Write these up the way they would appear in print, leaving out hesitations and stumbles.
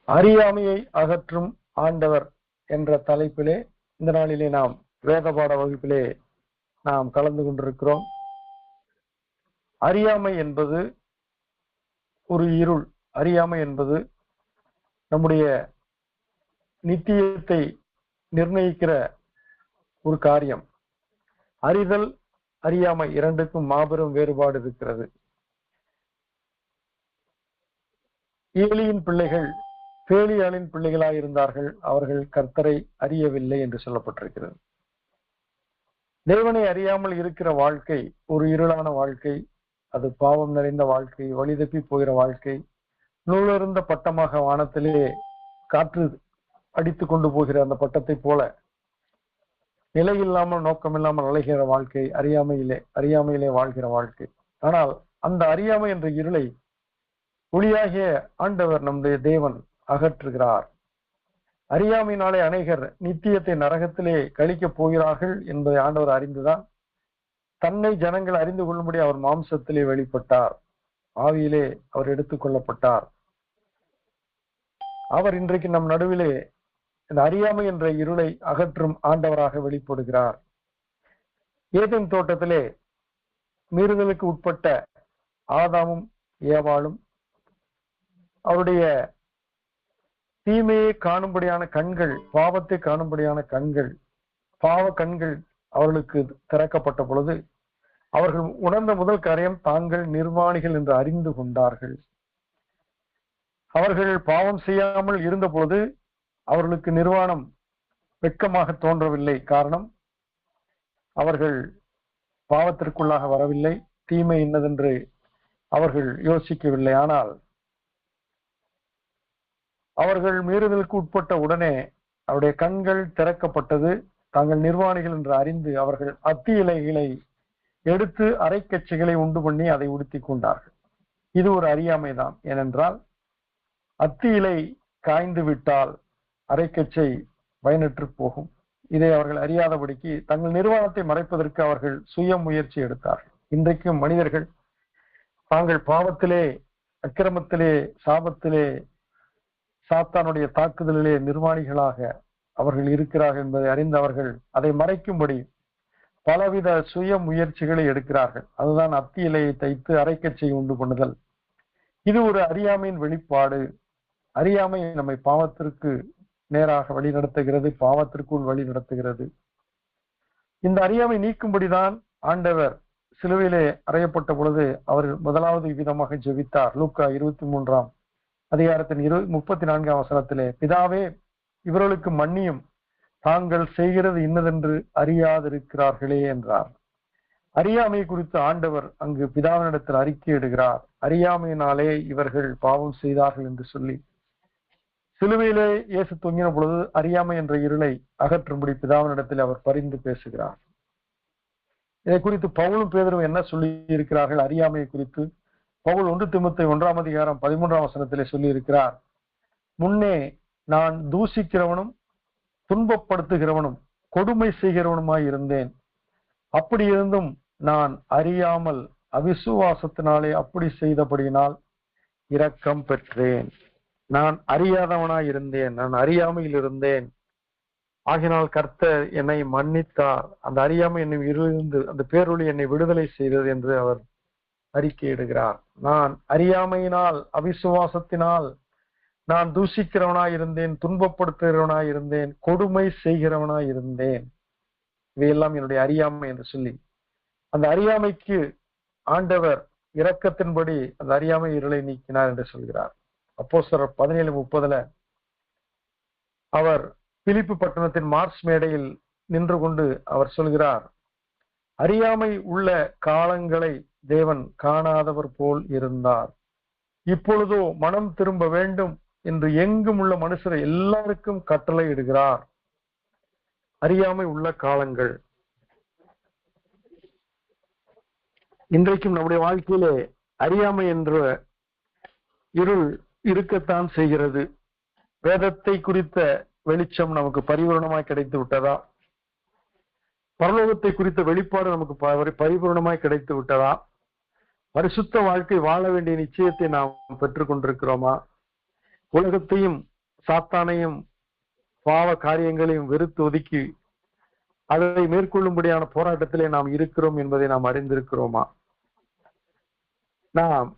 அறியாமையை அகற்றும் ஆண்டவர் என்ற தலைப்பிலே இந்த நாளிலே நாம் வேத பாட வகுப்பிலே நாம் கலந்து கொண்டிருக்கிறோம். அறியாமை என்பது ஒரு இருள். அறியாமை என்பது நம்முடைய நித்தியத்தை நிர்ணயிக்கிற ஒரு காரியம். அறிதல், அறியாமை இரண்டுக்கும் மாபெரும் வேறுபாடு இருக்கிறது. ஏலியின் பிள்ளைகள் பேலியாளின் பிள்ளைகளாய் இருந்தார்கள். அவர்கள் கர்த்தரை அறியவில்லை என்று சொல்லப்பட்டிருக்கிறது. தேவனை அறியாமல் இருக்கிற வாழ்க்கை ஒரு இருளான வாழ்க்கை. அது பாவம் நிறைந்த வாழ்க்கை, வழி தப்பி போகிற வாழ்க்கை. நூலிருந்த பட்டமாக வானத்திலே காற்று அடித்து கொண்டு போகிற அந்த பட்டத்தை போல நிலை இல்லாமல் நோக்கம் இல்லாமல் அலைகிற வாழ்க்கை, அறியாமையிலே வாழ்கிற வாழ்க்கை. ஆனால் அந்த அறியாமை என்ற இருளை ஒளியாகிய ஆண்டவர் நம்முடைய தேவன் அகற்றுகிறார். அறியாமையினாலே அநேகர் நித்தியத்தை நரகத்திலே கழிக்கப் போகிறார்கள் என்பதை ஆண்டவர் அறிந்துதான் தன்னை ஜனங்கள் அறிந்து கொள்ளும்படி அவர் மாம்சத்திலே வெளிப்பட்டார். ஆவியிலே அவர் எடுத்துக் கொள்ளப்பட்டார். அவர் இன்றைக்கு நம் நடுவிலே இந்த அறியாமை என்ற இருளை அகற்றும் ஆண்டவராக வெளிப்படுகிறார். ஏதேன் தோட்டத்திலே மீறுதலுக்கு உட்பட்ட ஆதாமும் ஏவாளும் அவருடைய தீமையை காணும்படியான கண்கள், பாவத்தை காணும்படியான கண்கள், பாவ கண்கள் அவர்களுக்கு திறக்கப்பட்ட பொழுது அவர்கள் உணர்ந்த முதல் காரியம் தாங்கள் நிர்வாணிகள் என்று அறிந்து கொண்டார்கள். அவர்கள் பாவம் செய்யாமல் இருந்த பொழுது அவர்களுக்கு நிர்வாணம் வெட்கமாக தோன்றவில்லை. காரணம், அவர்கள் பாவத்திற்குள்ளாக வரவில்லை, தீமை இன்னதென்று அவர்கள் யோசிக்கவில்லை. ஆனால் அவர்கள் மீறுதலுக்கு உட்பட்ட உடனே அவருடைய கண்கள் திறக்கப்பட்டது. தாங்கள் நிர்வாணிகள் என்று அறிந்து அவர்கள் அத்தி இலைகளை எடுத்து அரைக்கச்சைகளை உண்டு பண்ணி அதை உடுத்தி கொண்டார்கள். இது ஒரு அறியாமைதான். ஏனென்றால் அத்தி இலை காய்ந்து விட்டால் அரைக்கச்சை பயனற்று போகும். இதை அவர்கள் அறியாதபடிக்கு தங்கள் நிர்வாணத்தை மறைப்பதற்கு அவர்கள் சுய முயற்சி எடுத்தார்கள். இன்றைக்கும் மனிதர்கள் தாங்கள் பாவத்திலே, அக்கிரமத்திலே, சாபத்திலே, சாத்தானுடைய தாக்குதலிலே நிர்வாணிகளாக அவர்கள் இருக்கிறார்கள் என்பதை அறிந்து அவர்கள் அதை மறைக்கும்படி பலவித சுய முயற்சிகளை எடுக்கிறார்கள். அதுதான் அத்தி இலையை தைத்து அரைக்கச்சை உண்டு பண்ணுதல். இது ஒரு அறியாமையின் வெளிப்பாடு. அறியாமை நம்மை பாவத்திற்கு நேராக வழி நடத்துகிறது, பாவத்திற்குள் வழி நடத்துகிறது. இந்த அறியாமை நீக்கும்படிதான் ஆண்டவர் சிலுவையிலே அறையப்பட்ட பொழுது அவர் முதலாவது விதமாக ஜெபித்தார். லூக்கா 23 அதிகாரத்தின் 34 வசனத்திலே, பிதாவே இவர்களுக்கு மன்னியும், தாங்கள் செய்கிறது இன்னதென்று அறியாதிருக்கிறார்களே என்றார். அறியாமை குறித்து ஆண்டவர் அங்கு பிதாவினிடத்தில் அறிக்கையிடுகிறார். அறியாமையினாலே இவர்கள் பாவம் செய்தார்கள் என்று சொல்லி சிலுவையிலே இயேசு தொங்கின பொழுது அறியாமை என்ற இருளை அகற்றும்படி பிதாவினிடத்தில் அவர் பரிந்து பேசுகிறார். இதை குறித்து பவுலும் பேதுரும் என்ன சொல்லி இருக்கிறார்கள்? அறியாமையை குறித்து பவுல் 1 தீமோத்தேயு 1 அதிகாரம் 13 வசனத்திலே சொல்லி இருக்கிறார், முன்னே நான் தூசிக்கிறவனும் துன்பப்படுத்துகிறவனும் கொடுமை செய்கிறவனுமாய் இருந்தேன். அப்படி இருந்தும் நான் அறியாமல் அவிசுவாசத்தினாலே அப்படி செய்தபடியினால் இரக்கம் பெற்றேன். நான் அறியாதவனாய் இருந்தேன், நான் அறியாமையில் இருந்தேன். ஆகினால் கர்த்தர் என்னை மன்னித்தார். அந்த அறியாமை என்னை இருந்து அந்த பேரொளி என்னை விடுதலை செய்தது என்று அவர் அறிக்கையிடுகிறார். நான் அறியாமையினால், அவிசுவாசத்தினால் நான் தூஷிக்கிறவனாய் இருந்தேன், துன்பப்படுத்துகிறவனாய் இருந்தேன், கொடுமை செய்கிறவனாய் இருந்தேன். இவையெல்லாம் என்னுடைய அறியாமை என்று சொல்லி அந்த அறியாமைக்கு ஆண்டவர் இரக்கத்தின்படி அந்த அறியாமை இருளை நீக்கினார் என்று சொல்கிறார். அப்போஸ்தலர் 17:30 அவர் பிலிப்பு பட்டணத்தின் மார்ஸ் மேடையில் நின்று கொண்டு அவர் சொல்கிறார், அறியாமை உள்ள காலங்களை தேவன் காணாதவர் போல் இருந்தார். இப்பொழுதோ மனம் திரும்ப வேண்டும் என்று எங்கும் உள்ள மனுஷரை எல்லாருக்கும் கட்டளை இடுகிறார். அறியாமை உள்ள காலங்கள் இன்றைக்கும் நம்முடைய வாழ்க்கையிலே அறியாமை என்ற இருள் இருக்கத்தான் செய்கிறது. வேதத்தை குறித்த வெளிச்சம் நமக்கு பரிபூரணமாய் கிடைத்து விட்டதா? பரலோகத்தை குறித்த வெளிப்பாடு நமக்கு பரிபூரணமாய் கிடைத்து விட்டதா? பரிசுத்த வாழ்க்கை வாழ வேண்டிய நிச்சயத்தை நாம் பெற்றுக் கொண்டிருக்கிறோமா? உலகத்தையும் சாத்தானையும் பாவ காரியங்களையும் வெறுத்து ஒதுக்கி அதை மேற்கொள்ளும்படியான போராட்டத்திலே நாம் இருக்கிறோம் என்பதை நாம் அறிந்திருக்கிறோமா? நாம்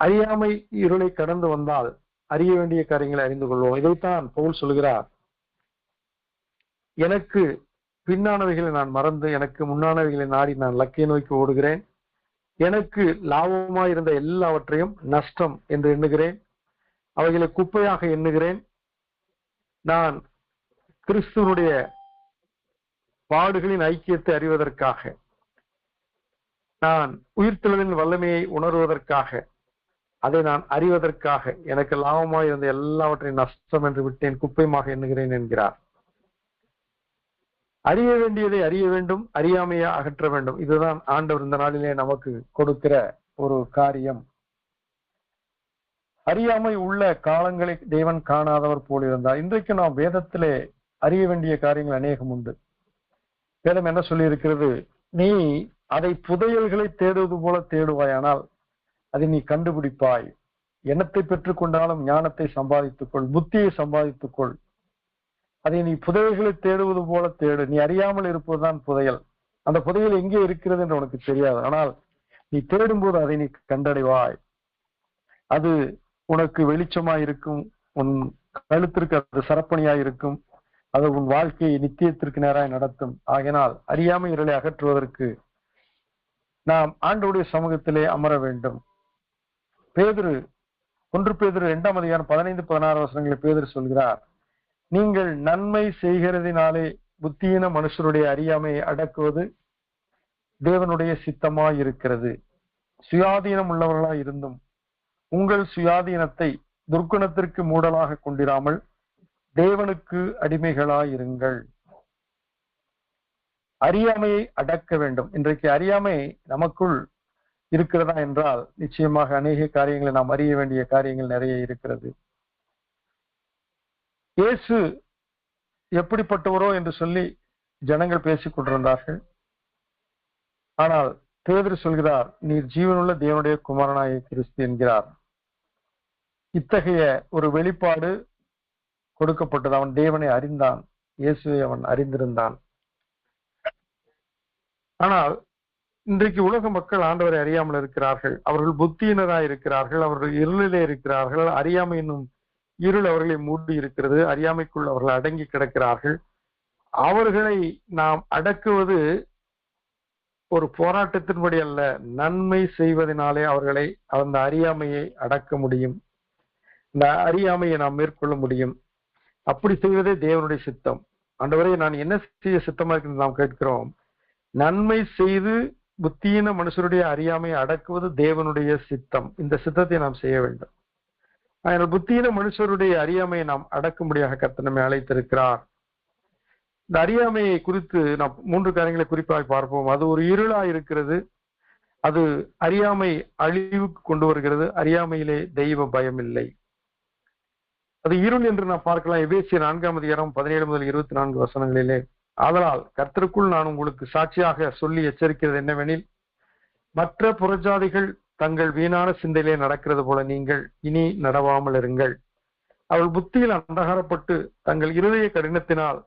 அறியாமை இருளை கடந்து வந்தால் அறிய வேண்டிய காரியங்களை அறிந்து கொள்வோம். இதைத்தான் பவுல் சொல்கிறார், எனக்கு பின்னானவைகளை நான் மறந்து எனக்கு முன்னானவைகளை நாடி நான் லக்கை நோக்கி ஓடுகிறேன். எனக்கு லாபமாயிருந்த எல்லாவற்றையும் நஷ்டம் என்று எண்ணுகிறேன், அவைகளை குப்பையாக எண்ணுகிறேன். நான் கிறிஸ்துவனுடைய பாடுகளின் ஐக்கியத்தை அறிவதற்காக, நான் உயிர்த்தெழுதலின் வல்லமையை உணர்வதற்காக, அதை நான் அறிவதற்காக எனக்கு லாபமாய் இருந்த எல்லாவற்றையும் நஷ்டம் என்று விட்டேன், குப்பையமாக எண்ணுகிறேன் என்கிறார். அறிய வேண்டியதை அறிய வேண்டும், அறியாமையை அகற்ற வேண்டும். இதுதான் ஆண்டவர் இந்த நாளிலே நமக்கு கொடுக்கிற ஒரு காரியம். அறியாமை உள்ள காலங்களை தேவன் காணாதவர் போல் இருந்தார். இன்றைக்கு நாம் வேதத்திலே அறிய வேண்டிய காரியங்கள் அநேகம் உண்டு. வேதம் என்ன சொல்லி இருக்கிறது? நீ அதை புதையல்களை தேடுவது போல தேடுவாயானால் அதை நீ கண்டுபிடிப்பாய். எண்ணத்தை பெற்றுக் கொண்டாலும் ஞானத்தை சம்பாதித்துக்கொள், புத்தியை சம்பாதித்துக்கொள். அதை நீ புதையல்களை தேடுவது போல தேடு. நீ அறியாமல் இருப்பதுதான் புதையல். அந்த புதையல் எங்கே இருக்கிறது என்று உனக்கு தெரியாது, ஆனால் நீ தேடும்போது அதை நீ கண்டடைவாய். அது உனக்கு வெளிச்சமாய் இருக்கும், உன் கழுத்திற்கு அது சரப்பணியாய் இருக்கும், அது உன் வாழ்க்கையை நித்தியத்திற்கு நேராய் நடத்தும். ஆகினால் அறியாமை இருளை அகற்றுவதற்கு நாம் ஆண்டவருடைய சமூகத்திலே அமர வேண்டும். பேதுரு 1 பேதுரு 2ஆம் அதிகாரம் 15-16 வசனங்களில் பேதுரு சொல்கிறார், நீங்கள் நன்மை செய்கிறதினாலே புத்தியீன மனுஷருடைய அறியாமையை அடக்குவது தேவனுடைய சித்தமாய் இருக்கிறது. சுயாதீனம் உள்ளவர்களாய் இருந்தும் உங்கள் சுயாதீனத்தை துர்க்குணத்திற்கு மூடலாக கொண்டிராமல் தேவனுக்கு அடிமைகளாயிருங்கள். அறியாமையை அடக்க வேண்டும். இன்றைக்கு அறியாமை நமக்குள் இருக்கிறதா என்றால் நிச்சயமாக அநேக காரியங்களை நாம் அறிய வேண்டிய காரியங்கள் நிறைய இருக்கிறது. இயேசு எப்படிப்பட்டவரோ என்று சொல்லி ஜனங்கள் பேசிக் கொண்டிருந்தார்கள். ஆனால் பேதுரு சொல்கிறார், நீர் ஜீவனுள்ள தேவனுடைய குமாரனாகிய கிறிஸ்து என்கிறார். இத்தகைய ஒரு வெளிப்பாடு கொடுக்கப்பட்டது. அவன் தேவனை அறிந்தான், இயேசுவை அவன் அறிந்திருந்தான். ஆனால் இன்றைக்கு உலக மக்கள் ஆண்டவரை அறியாமல் இருக்கிறார்கள். அவர்கள் புத்தியினராய் இருக்கிறார்கள், அவர்கள் இருளிலே இருக்கிறார்கள். அறியாமை என்னும் இருள் அவர்களை மூடி இருக்கிறது. அறியாமைக்குள் அவர்கள் அடங்கி கிடக்கிறார்கள். அவர்களை நாம் அடக்குவது ஒரு போராட்டத்தின்படி அல்ல, நன்மை செய்வதனாலே அவர்களை அந்த அறியாமையை அடக்க முடியும். இந்த அறியாமையை நாம் மேற்கொள்ள முடியும். அப்படி செய்வதே தேவனுடைய சித்தம். ஆண்டவரே, நான் என்ன செய்ய சித்தமா இருக்கிறது நாம் கேட்கிறோம். நன்மை செய்து புத்தியின மனுஷருடைய அறியாமையை அடக்குவது தேவனுடைய சித்தம். இந்த சித்தத்தை நாம் செய்ய வேண்டும். அதனால் புத்தியின மனுஷருடைய அறியாமையை நாம் அடக்கும்படியாக கர்த்தர் நம்மை அழைத்திருக்கிறார். இந்த அறியாமையை குறித்து நாம் 3 காரியங்களை குறிப்பாக பார்ப்போம். அது ஒரு இருளா இருக்கிறது. அது அறியாமை அழிவுக்கு கொண்டு வருகிறது. அறியாமையிலே தெய்வ பயம் இல்லை. அது இருள் என்று நாம் பார்க்கலாம். எபேசியர் 4ஆம் அதிகாரம் 17 முதல் 24 வசனங்களிலே, ஆதலால் கர்த்தருக்குள் நான் உங்களுக்கு சாட்சியாக சொல்லி எச்சரிக்கிறது என்னவெனில், மற்ற புறஜாதிகள் தங்கள் வீணான சிந்தையிலே நடக்கிறது போல நீங்கள் இனி நடவாமல் இருங்கள். அவள் புத்தியில் அந்தகாரப்பட்டு தங்கள் இருதய கடினத்தினால்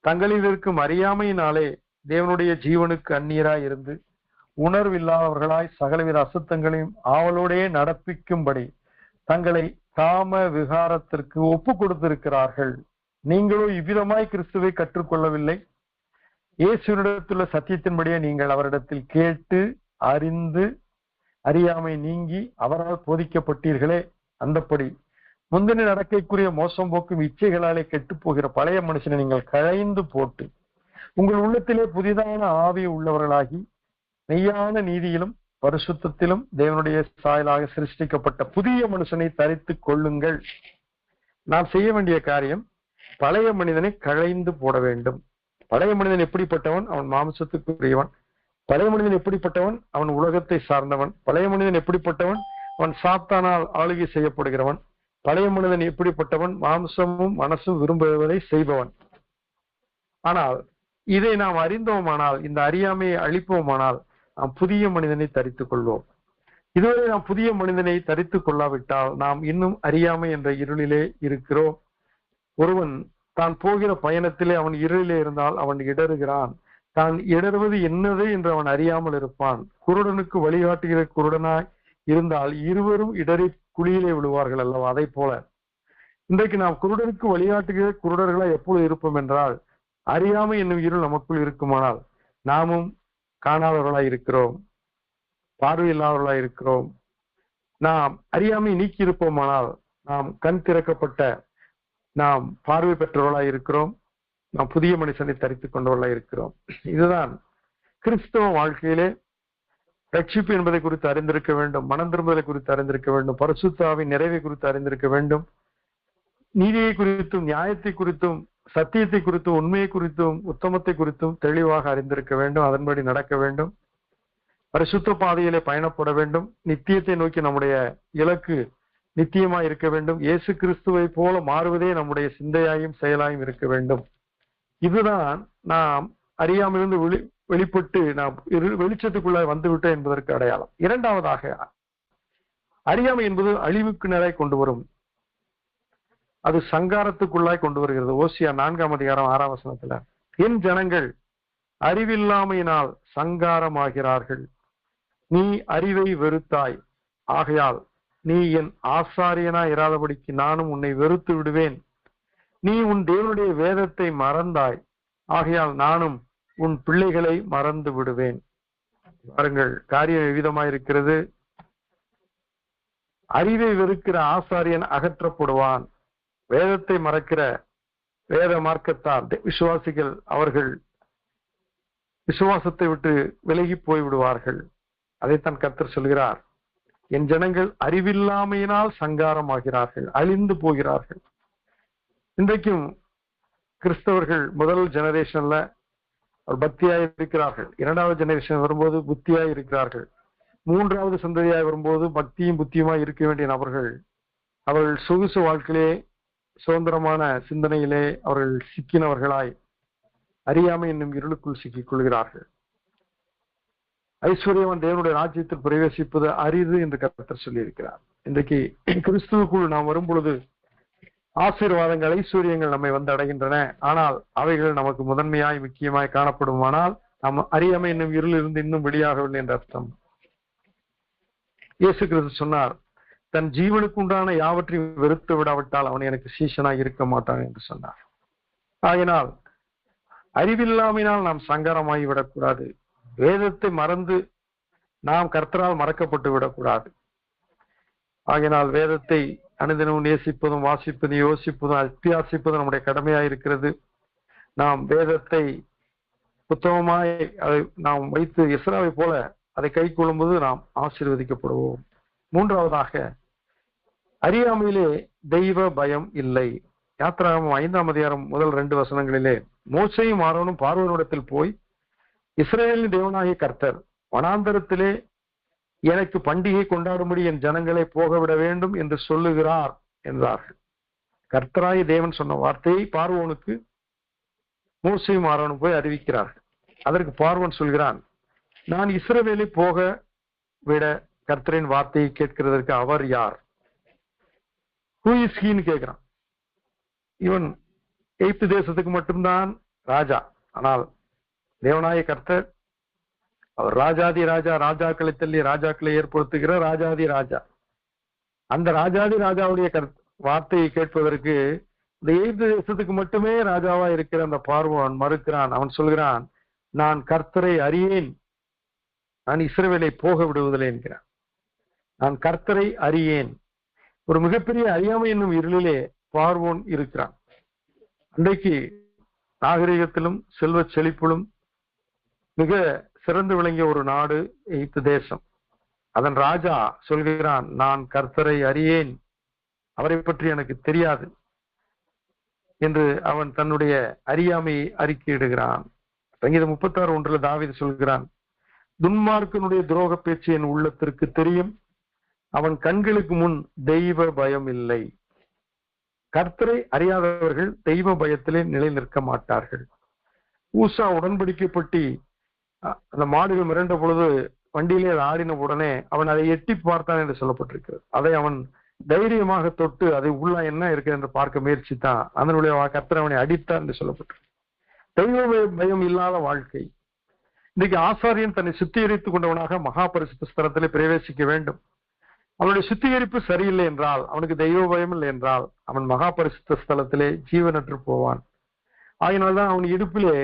தங்களில் இருக்கும் அறியாமையினாலே தேவனுடைய ஜீவனுக்கு அந்நியராய் இருந்து உணர்வில்லாதவர்களாய் சகலவித அசுத்தங்களையும் ஆவலோடே நடப்பிக்கும்படி தங்களை காம விகாரத்திற்கு ஒப்பு கொடுத்திருக்கிறார்கள். நீங்களோ இவ்விதமாய் கிறிஸ்துவை கற்றுக்கொள்ளவில்லை. இயேசுவினிடத்துள்ள சத்தியத்தின்படியே நீங்கள் அவரிடத்தில் கேட்டு அறிந்து அறியாமை நீங்கி அவரால் போதிக்கப்பட்டீர்களே. அந்தப்படி முந்தின நடக்கைக்குரிய மோசம் போக்கும் இச்சைகளாலே கெட்டு போகிற பழைய மனுஷனை நீங்கள் களைந்து போட்டு உங்கள் உள்ளத்திலே புதிதான ஆவி உள்ளவர்களாகி மெய்யான நீதியிலும் பரிசுத்தத்திலும் தேவனுடைய சாயலாக சிருஷ்டிக்கப்பட்ட புதிய மனுஷனை தரித்து கொள்ளுங்கள். நாம் செய்ய வேண்டிய காரியம், பழைய மனிதனை களைந்து போட வேண்டும். பழைய மனிதன் எப்படிப்பட்டவன்? அவன் மாம்சத்துக்குரியவன். பழைய மனிதன் எப்படிப்பட்டவன்? அவன் உலகத்தை சார்ந்தவன். பழைய மனிதன் எப்படிப்பட்டவன்? அவன் சாத்தானால் ஆளுகை செய்யப்படுகிறவன். பழைய மனிதன் எப்படிப்பட்டவன்? மாம்சமும் மனசும் விரும்புவதை செய்பவன். ஆனால் இதை நாம் அறிந்தோமானால், இந்த அறியாமையை அழிப்போமானால், நாம் புதிய மனிதனை தரித்துக் கொள்வோம். இதுவரை நாம் புதிய மனிதனை தரித்துக் கொள்ளாவிட்டால் நாம் இன்னும் அறியாமை என்ற இருளிலே இருக்கிறோம். ஒருவன் தான் போகிற பயணத்திலே அவன் இருளிலே இருந்தால் அவன் இடறுகிறான். தான் இடறுவது என்னது என்று அவன் அறியாமல் இருப்பான். குருடனுக்கு வழிகாட்டுகிற குருடனாய் இருந்தால் இருவரும் இடறி குழியிலே விழுவார்கள் அல்லவா? அதை போல இன்றைக்கு நாம் குருடனுக்கு வழிகாட்டுகிற குருடர்களாய் எப்பொழுது இருப்போம் என்றால், அறியாமை என்னும் இருள் நமக்குள் இருக்குமானால் நாமும் காணாதவர்களாய் இருக்கிறோம், பார்வையில்லாதவர்களாய் இருக்கிறோம். நாம் அறியாமை நீக்கி இருப்போமானால் நாம் கண் திறக்கப்பட்ட, நாம் பார்வை பெற்றவர்களாய் இருக்கிறோம், நாம் புதிய மனுஷனை தரித்துக் கொண்டவர்களாய் இருக்கிறோம். இதுதான் கிறிஸ்தவ வாழ்க்கையிலே ரட்சிப்பு என்பதை குறித்து அறிந்திருக்க வேண்டும், மனம் திரும்புதலை குறித்து அறிந்திருக்க வேண்டும், பரிசுத்த ஆவியின் நிறைவை குறித்து அறிந்திருக்க வேண்டும், நீதியை குறித்தும் நியாயத்தை குறித்தும் சத்தியத்தை குறித்தும் உண்மையை குறித்தும் உத்தமத்தை குறித்தும் தெளிவாக அறிந்திருக்க வேண்டும். அதன்படி நடக்க வேண்டும், பரிசுத்த பாதையிலே பயணப்பட வேண்டும். நித்தியத்தை நோக்கி நம்முடைய இலக்கு நித்தியமாய் இருக்க வேண்டும். இயேசு கிறிஸ்துவை போல மாறுவதே நம்முடைய சிந்தையாயும் செயலாயும் இருக்க வேண்டும். இதுதான் நாம் அறியாமலிருந்து வெளிப்பட்டு நாம் வெளிச்சத்துக்குள்ள வந்துவிட்டோம் என்பதற்கு அடையாளம். இரண்டாவதாக, அறியாமை என்பது அழிவுக்கு நேராய் கொண்டு வரும், அது சங்காரத்துக்குள்ளாய் கொண்டு வருகிறது. ஓசியா 4:6 என் ஜனங்கள் அறிவில்லாமையினால் சங்காரமாகிறார்கள், நீ அறிவை வெறுத்தாய், ஆகையால் நீ என் ஆசாரியனா இராதபடிக்கு நானும் உன்னை வெறுத்து விடுவேன். நீ உன் தேவனுடைய வேதத்தை மறந்தாய், ஆகையால் நானும் உன் பிள்ளைகளை மறந்து விடுவேன். பாருங்கள், காரியம் எவ்விதமாயிருக்கிறது. அறிவை வெறுக்கிற ஆசாரியன் அகற்றப்படுவான். வேதத்தை மறக்கிற வேத மார்க்கத்தார் விசுவாசிகள் அவர்கள் விசுவாசத்தை விட்டு விலகி போய் விடுவார்கள். அதைத்தான் கர்த்தர் சொல்கிறார், என் ஜனங்கள் அறிவில்லாமையினால் சங்காரமாகிறார்கள், அழிந்து போகிறார்கள். இன்றைக்கும் கிறிஸ்தவர்கள் முதல் ஜெனரேஷன்ல பக்தியாய் இருக்கிறார்கள், இரண்டாவது ஜெனரேஷன் வரும்போது புத்தியாய் இருக்கிறார்கள், மூன்றாவது சந்ததியாய் வரும்போது பக்தியும் புத்தியுமாய் இருக்க வேண்டிய நபர்கள் அவர்கள் சொகுசு வாழ்க்கையிலே சுதந்திரமான சிந்தனையிலே அவர்கள் சிக்கினவர்களாய் அறியாமை என்னும் இருளுக்குள் சிக்கிக் கொள்கிறார்கள். ஐஸ்வர்யவன் தேவனுடைய ராஜ்யத்தில் பிரவேசிப்பது அரிது என்று கர்த்தர் சொல்லி இருக்கிறார். இன்றைக்கு கிறிஸ்துவுக்குள் நாம் வரும் பொழுது ஆசீர்வாதங்கள் ஐஸ்வர்யங்கள் நம்மை வந்து அடைகின்றன. ஆனால் அவைகள் நமக்கு முதன்மையாய் முக்கியமாய் காணப்படுமானால் நாம் அறியாமை என்னும் இருள் இருந்து இன்னும் வெளியாகவில்லை என்ற அர்த்தம். இயேசு கிறிஸ்து சொன்னார், தன் ஜீவனுக்கு உண்டான யாவற்றையும் வெறுத்து விடாவிட்டால் அவன் எனக்கு சீஷனாய் இருக்க மாட்டான் என்று சொன்னார். ஆகினால் அறிவில்லாமையினால் நாம் சங்கரமாகி விடக்கூடாது. வேதத்தை மறந்து நாம் கர்த்தரால் மறக்கப்பட்டு விடக்கூடாது. ஆகினால் வேதத்தை அனுதினமும் நேசிப்பதும் வாசிப்பதும் யோசிப்பதும் அத்தியாசிப்பதும் நம்முடைய கடமையாய் இருக்கிறது. நாம் வேதத்தை புத்தகமாய் அதை நாம் வைத்து இஸ்ராவை போல அதை கை கொள்ளும்போது நாம் ஆசீர்வதிக்கப்படுவோம். மூன்றாவதாக, அறியாமையிலே தெய்வ பயம் இல்லை. யாத்திராகமம் 5:1 மோசேயும் ஆரோனும் பார்வோனிடத்தில் போய், இஸ்ரவேலின் தேவனாகிய கர்த்தர் வனாந்தரத்திலே எனக்கு பண்டிகை கொண்டாடும்படி என் ஜனங்களை போக விட வேண்டும் என்று சொல்லுகிறார் என்றார்கள். கர்த்தராகிய தேவன் சொன்ன வார்த்தையை பார்வோனுக்கு மோசேயும் ஆரோனும் போய் அறிவிக்கிறார்கள். அதற்கு பார்வோன் சொல்கிறான், நான் இஸ்ரவேலை போக விட கர்த்தரின் வார்த்தையை கேட்கிறதற்கு அவர் யார்? ஹூ இஸ் ஹீன்னு கேட்கிறான். இவன் எகிப்து தேசத்துக்கு மட்டும்தான் ராஜா, ஆனால் தேவனாய கர்த்தர் அவர் ராஜாதி ராஜா, ராஜாக்களை தள்ளி ராஜாக்களை ஏற்படுத்துகிற ராஜாதி ராஜா. அந்த ராஜாதி ராஜாவுடைய வார்த்தையை கேட்பதற்கு இந்த எகிப்து தேசத்துக்கு மட்டுமே ராஜாவா இருக்கிற அந்த பார்வோன் மறுக்கிறான். அவன் சொல்கிறான், நான் கர்த்தரை அறியேன், நான் இஸ்ரவேலை போக விடுவதில்லை என்கிறான். நான் கர்த்தரை அறியேன். ஒரு மிகப்பெரிய அறியாமை என்னும் இருளிலே பார்வோன் இருக்கிறான். அன்றைக்கு நாகரிகத்திலும் செல்வ செழிப்பிலும் மிக சிறந்து விளங்கிய ஒரு நாடு எகிப்து தேசம். அதன் ராஜா சொல்கிறான், நான் கர்த்தரை அறியேன், அவரை பற்றி எனக்கு தெரியாது என்று அவன் தன்னுடைய அறியாமையை அறிக்கையிடுகிறான். சங்கீதம் 36:1 தாவீது சொல்கிறான், துன்மார்க்கனுடைய துரோக பேச்சு என் உள்ளத்திற்கு தெரியும், அவன் கண்களுக்கு முன் தெய்வ பயம் இல்லை. கர்த்தரை அறியாதவர்கள் தெய்வ பயத்திலே நிலை நிற்க மாட்டார்கள். ஊசா உடன்படிக்கைப்பட்டி அந்த மாடுகள் மிரண்ட பொழுது வண்டியிலே ஆடின உடனே அவன் அதை எட்டி பார்த்தான் என்று சொல்லப்பட்டிருக்கிறது. அதை அவன் தைரியமாக தொட்டு அதை உள்ள என்ன இருக்கு என்று பார்க்க முயற்சித்தான். அதனுடைய கர்த்தர் அவனை அடித்தார் என்று சொல்லப்பட்டு தெய்வ பயம் இல்லாத வாழ்க்கை. இன்னைக்கு ஆசாரியன் தன்னை சுத்திகரித்துக் கொண்டவனாக மகா பரிசுத்த ஸ்தலத்திலே பிரவேசிக்க வேண்டும். அவனுடைய சுத்திகரிப்பு சரியில்லை என்றால், அவனுக்கு தெய்வ பயம் இல்லை என்றால், அவன் மகா பரிசுத்த ஸ்தலத்திலே ஜீவனற்று போவான். ஆகினால்தான் அவன் இடுப்பிலே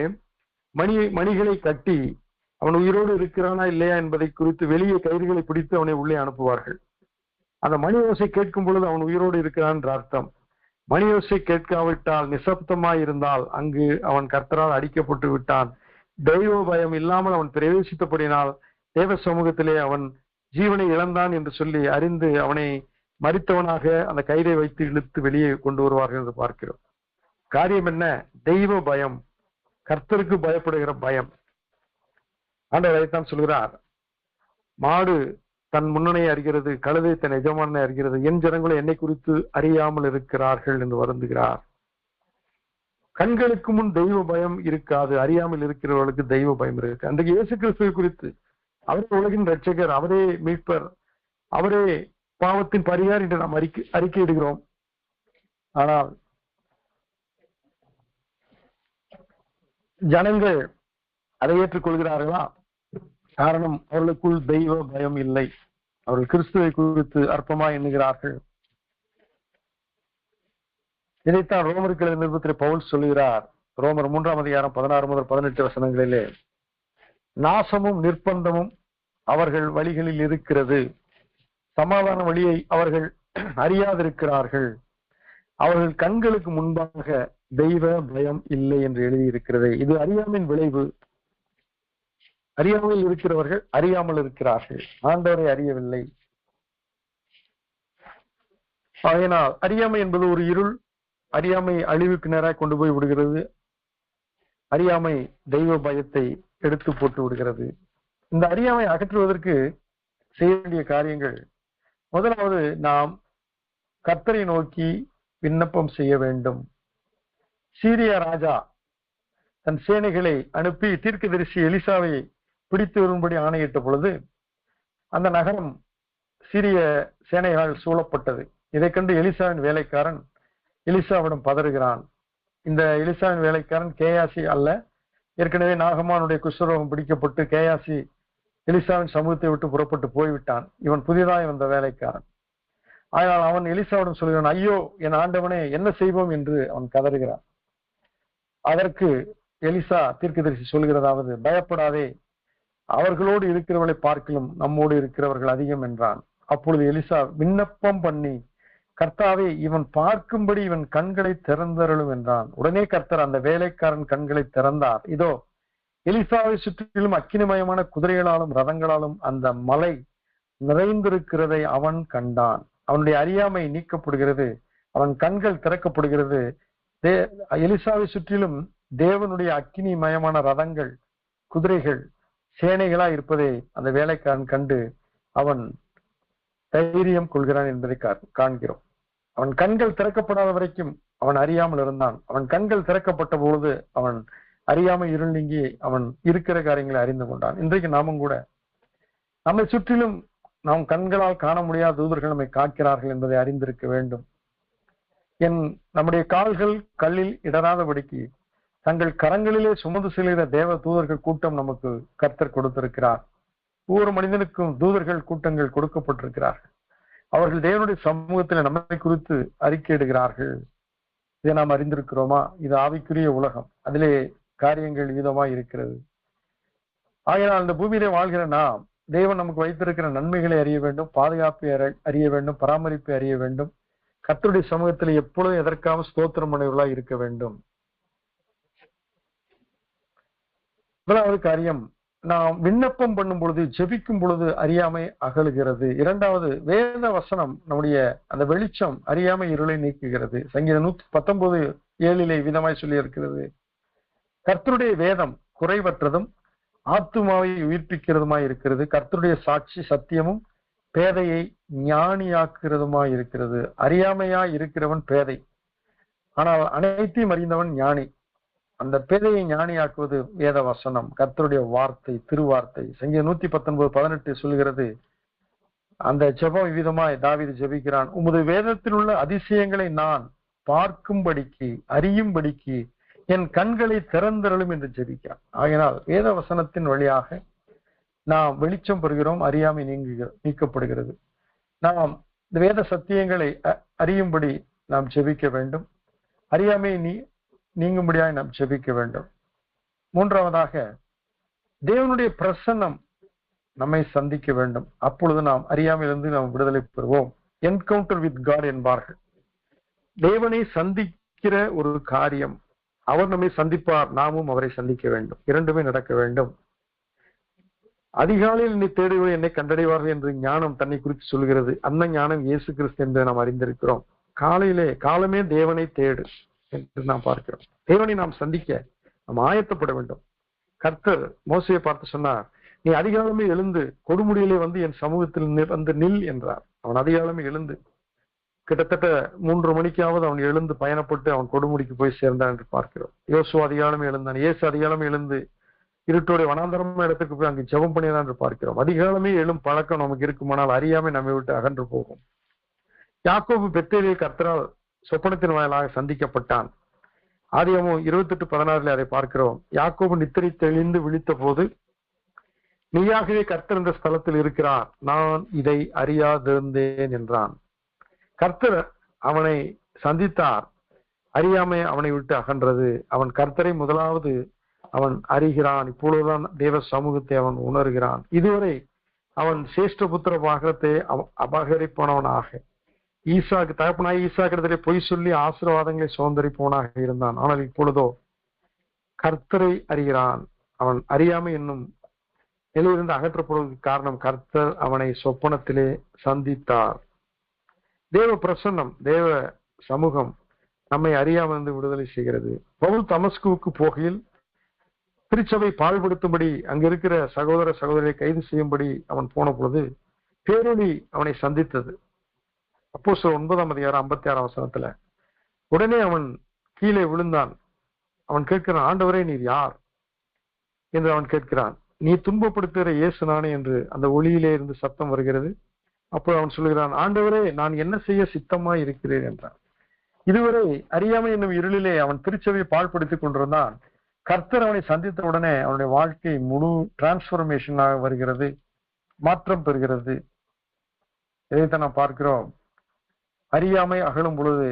மணிகளை கட்டி அவன் உயிரோடு இருக்கிறானா இல்லையா என்பதை குறித்து வெளியே கயிறுகளை பிடித்து அவனை உள்ளே அனுப்புவார்கள். அந்த மணி ஓசை கேட்கும் பொழுது அவன் உயிரோடு இருக்கிறான் என்ற அர்த்தம். மணி ஓசை கேட்காவிட்டால், நிசப்தமாய் இருந்தால் அங்கு அவன் கர்த்தரால் அடிக்கப்பட்டு விட்டான். தெய்வ பயம் இல்லாமல் அவன் பிரவேசித்தபடினால் தேவ சமூகத்திலே அவன் ஜீவனை இழந்தான் என்று சொல்லி அறிந்து அவனை மரித்தவனாக அந்த கயிறை வைத்து இழுத்து வெளியே கொண்டு வருவார்கள் என்று பார்க்கிறோம். காரியம் என்ன? தெய்வ பயம், கர்த்தருக்கு பயப்படுகிற பயம். ஆண்டவர் அதைத்தான் சொல்கிறார், மாடு தன் முன்னனை அறிகிறது, கழுதை தன் எஜமானனை அறிகிறது, என் ஜனங்களை என்னை குறித்து அறியாமல் இருக்கிறார்கள் என்று வருந்துகிறார். கண்களுக்கு முன் தெய்வ பயம் இருக்காது, அறியாமல் இருக்கிறவர்களுக்கு தெய்வ பயம் இருக்கு. அன்றைக்கு இயேசு கிறிஸ்துவை குறித்து, அவரே உலகின் ரட்சகர், அவரே மீட்பர், அவரே பாவத்தின் பரிகார் என்று நாம் அறிக்கையிடுகிறோம். ஆனால் ஜனங்கள் அதை ஏற்றுக்கொள்கிறார்களா? காரணம், அவர்களுக்குள் தெய்வ பயம் இல்லை. அவர்கள் கிறிஸ்துவை குறித்து அற்பமா எண்ணுகிறார்கள். இதைத்தான் ரோமருக்கு எழுதிய நிருபத்திலே பவுல் சொல்லுகிறார். ரோமர் 3ஆம் அதிகாரம் 16 முதல் 18 வசனங்களிலே, நாசமும் நிர்பந்தமும் அவர்கள் வழிகளில் இருக்கிறது, சமாதான வழியை அவர்கள் அறியாதிருக்கிறார்கள், அவர்கள் கண்களுக்கு முன்பாக தெய்வ பயம் இல்லை என்று எழுதியிருக்கிறது. இது அறியாமையின் விளைவு. அறியாமையில் இருக்கிறவர்கள் அறியாமல் இருக்கிறார்கள், ஆண்டவரை அறியவில்லை. ஆகையினால் அறியாமை என்பது ஒரு இருள். அறியாமை அழிவுக்கு நேராக கொண்டு போய் விடுகிறது. அறியாமை தெய்வ பயத்தை எடுத்து போட்டு விடுகிறது. இந்த அறியாமை அகற்றுவதற்கு செய்ய வேண்டிய காரியங்கள், முதலாவது நாம் கர்த்தரை நோக்கி விண்ணப்பம் செய்ய வேண்டும். சீரிய ராஜா தன் சேனைகளை அனுப்பி தீர்க்கதரிசி எலிசாவை பிடித்து வரும்படி ஆணையிட்ட பொழுது அந்த நகரம் சீரிய சேனைகளால் சூழப்பட்டது. இதை கண்டு எலிசாவின் வேலைக்காரன் எலிசாவிடம் பதறுகிறான். இந்த எலிசாவின் வேலைக்காரன் கேயாசி அல்ல. ஏற்கனவே நாகமானுடைய குஷ்டரோகம் பிடிக்கப்பட்டு கேயாசி எலிசாவின் சமூகத்தை விட்டு புறப்பட்டு போய்விட்டான். இவன் புதிதாய் வந்த வேலைக்காரன். ஆனால் அவன் எலிசாவிடம் சொல்கிறான், ஐயோ என் ஆண்டவனே, என்ன செய்வோம் என்று அவன் கதறுகிறான். அதற்கு எலிசா தீர்க்கதரிசி சொல்கிறதாவது, பயப்படாதே, அவர்களோடு இருக்கிறவர்களை பார்க்கலும் நம்மோடு இருக்கிறவர்கள் அதிகம் என்றான். அப்பொழுது எலிசா விண்ணப்பம் பண்ணி, கர்த்தாவே, இவன் பார்க்கும்படி இவன் கண்களை திறந்தருளும் என்றான். உடனே கர்த்தர் அந்த வேலைக்காரன் கண்களை திறந்தார். இதோ எலிசாவை சுற்றிலும் அக்கினிமயமான குதிரைகளாலும் ரதங்களாலும் அந்த மலை நிறைந்திருக்கிறதை அவன் கண்டான். அவனுடைய அறியாமை நீக்கப்படுகிறது, அவன் கண்கள் திறக்கப்படுகிறது. எலிசாவை சுற்றிலும் தேவனுடைய அக்கினிமயமான ரதங்கள், குதிரைகள், சேனைகளா இருப்பதை அந்த வேலைக்காரன் கண்டு அவன் தைரியம் கொள்கிறான் என்பதை காண்கிறோம். அவன் கண்கள் திறக்கப்படாத வரைக்கும் அவன் அறியாமல் இருந்தான். அவன் கண்கள் திறக்கப்பட்ட பொழுது அவன் அறியாமல் இருள் நீங்கி அவன் இருக்கிற காரியங்களை அறிந்து கொண்டான். இன்றைக்கு நாமும் கூட நம்மை சுற்றிலும் நாம் கண்களால் காண முடியாத தூதர்கள் நம்மை காக்கிறார்கள் என்பதை அறிந்திருக்க வேண்டும். நம்முடைய கால்கள் கல்லில் இடராதபடிக்கு தங்கள் கரங்களிலே சுமந்து செல்கிற தேவ தூதர்கள் கூட்டம் நமக்கு கர்த்தர் கொடுத்திருக்கிறார். ஒவ்வொரு மனிதனுக்கும் தூதர்கள் கூட்டங்கள் கொடுக்கப்பட்டிருக்கிறார்கள். அவர்கள் தேவனுடைய சமூகத்தில் நம்மை குறித்து அறிக்கையிடுகிறார்கள். இதை நாம் அறிந்திருக்கிறோமா? இது ஆவிக்குரிய உலகம், அதிலே காரியங்கள் விதமாய் இருக்கிறது. ஆகையால் அந்த பூமியிலே வாழ்கிற நாம் தேவன் நமக்கு வைத்திருக்கிற நன்மைகளை அறிய வேண்டும், பாதுகாப்பை அறிய வேண்டும், பராமரிப்பை அறிய வேண்டும். கர்த்தருடைய சமூகத்தில் எப்பொழுதும் எதற்காக ஸ்தோத்திரம் உடையவர்களாய் இருக்க வேண்டும். முதலாவது காரியம், நாம் விண்ணப்பம் பண்ணும் பொழுது, ஜெபிக்கும் பொழுது அறியாமை அகலுகிறது. இரண்டாவது, வேத வசனம் நம்முடைய அந்த வெளிச்சம் அறியாமை இருளை நீக்குகிறது. சங்கீதம் 119:7 விதமாய் சொல்லி இருக்கிறது, கர்த்தருடைய வேதம் குறைவற்றதும் ஆத்துமாவை உயிர்ப்பிக்கிறதுமாய் இருக்கிறது. கர்த்தருடைய சாட்சி சத்தியமும் பேதையை ஞானியாக்குறதுமாய் இருக்கிறது. அறியாமையாய் இருக்கிறவன் பேதை, ஆனால் அனைத்தையும் அறிந்தவன் ஞானி. அந்த பேதையை ஞானியாக்குவது வேத வசனம், கர்த்தருடைய வார்த்தை, திருவார்த்தை. சங்கீதம் 119:18 சொல்கிறது, அந்த ஜெபம் இவ்விதமாய் தாவீது ஜெபிக்கிறான். உமது வேதத்தில் உள்ள அதிசயங்களை நான் பார்க்கும்படிக்கு, அறியும்படிக்கு என் கண்களை திறந்தருளும் என்று ஜெபிக்கிறான். ஆகையினால் வேத வசனத்தின் வழியாக நாம் வெளிச்சம் பெறுகிறோம், அறியாமை நீக்கப்படுகிறது. நாம் இந்த வேத சத்தியங்களை அறியும்படி நாம் ஜெபிக்க வேண்டும். அறியாமை நீங்கும்படியாக நாம் ஜெபிக்க வேண்டும். மூன்றாவதாக, தேவனுடைய பிரசன்னம் நம்மை சந்திக்க வேண்டும். அப்பொழுது நாம் அறியாமையிலிருந்து நாம் விடுதலை பெறுவோம். என்கவுண்டர் வித் காட் என்பார்கள். தேவனை சந்திக்கிற ஒரு காரியம். அவர் நம்மை சந்திப்பார், நாமும் அவரை சந்திக்க வேண்டும். இரண்டுமே நடக்க வேண்டும். அதிகாலையில் என்னை தேடுவது என்னை கண்டடைவார்கள் என்று ஞானம் தன்னை குறித்து சொல்கிறது. அந்த ஞானம் இயேசு கிறிஸ்து என்று நாம் அறிந்திருக்கிறோம். காலமே தேவனை தேடு என்று நாம் பார்க்கிறோம். தேவனை நாம் சந்திக்க நாம் ஆயத்தப்பட வேண்டும். கர்த்தர் மோசையை பார்த்து சொன்னார், நீ அதிகாலமே எழுந்து கொடுமுடியிலே வந்து என் சமூகத்தில் வந்து நில் என்றார். அவன் அதிகாலமே எழுந்து கிட்டத்தட்ட 3 மணிக்காவது அவன் எழுந்து பயணப்பட்டு அவன் கொடுமுடிக்கு போய் சேர்ந்தான் என்று பார்க்கிறோம். யோசுவா அதிகாலமே எழுந்தான். இயேசு அதிகாலமே எழுந்து இருட்டோடைய வனாந்தரமான இடத்துக்கு போய் அங்கு ஜெபம் பண்ணினான் என்று பார்க்கிறோம். அதிகாலமே எழும் பழக்கம் நமக்கு இருக்குமானால் அறியாமை நம்மை விட்டு அகன்று போகும். யாக்கோபு பெத்தேலில் கர்த்தரால் சொப்பனத்தின் வாயிலாக சந்திக்கப்பட்டான். ஆதியாகமம் 28:16 அதை பார்க்கிறோம். யாக்கோபு நித்திரை தெளிந்து விழித்த போது, நீயாகவே கர்த்தர் இந்த ஸ்தலத்தில் இருக்கிறார், நான் இதை அறியாதிருந்தேன் என்றான். கர்த்தர் அவனை சந்தித்தார். அறியாமை அவனை விட்டு அகன்றது. அவன் கர்த்தரை முதலாவது அவன் அறிகிறான். இப்பொழுதுதான் தேவ சமூகத்தை அவன் உணர்கிறான். இதுவரை அவன் சேஷ்ட புத்திர பாகத்தை அபகரிப்பவனாக, ஈசாக்கு தகப்பனாய் ஈசாக்கிடத்திலே பொய் சொல்லி ஆசீர்வாதங்களை சுதந்திரிப்பவனாக இருந்தான். ஆனால் இப்பொழுதோ கர்த்தரை அறிகிறான். அவன் அறியாமை என்னும் நிலையிலிருந்து அகற்றப்படுவதற்கு காரணம் கர்த்தர் அவனை சொப்பனத்திலே சந்தித்தார். தேவ பிரசன்னம், தேவ சமூகம் நம்மை அறியாமலிருந்து விடுதலை செய்கிறது. பவுல் தமஸ்குவுக்கு போகையில் திருச்சபை பாழ்படுத்தும்படி அங்க இருக்கிற சகோதர சகோதரியை கைது செய்யும்படி அவன் போன பொழுது பேரொளி அவனை சந்தித்தது. அப்போஸ்தலர் 9:56 உடனே அவன் கீழே விழுந்தான். அவன் கேட்கிறான், ஆண்டவரே நீர் யார் என்று அவன் கேட்கிறான். நீ துன்பப்படுத்துகிற இயேசு நானே என்று அந்த ஒளியிலே இருந்து சத்தம் வருகிறது. அப்போ அவன் சொல்லுகிறான், ஆண்டவரே நான் என்ன செய்ய சித்தமாய் இருக்கிறேன் என்றான். இதுவரை அறியாமை என்னும் இருளிலே அவன் திருச்சபையை பாழ்படுத்திக் கொண்டிருந்தான். கர்த்தர் அவனை சந்தித்த உடனே அவனுடைய வாழ்க்கை முழு டிரான்ஸ்பர்மேஷனாக வருகிறது, மாற்றம் பெறுகிறது. இதைத்தான் நாம் பார்க்கிறோம். அறியாமை அகலும் பொழுது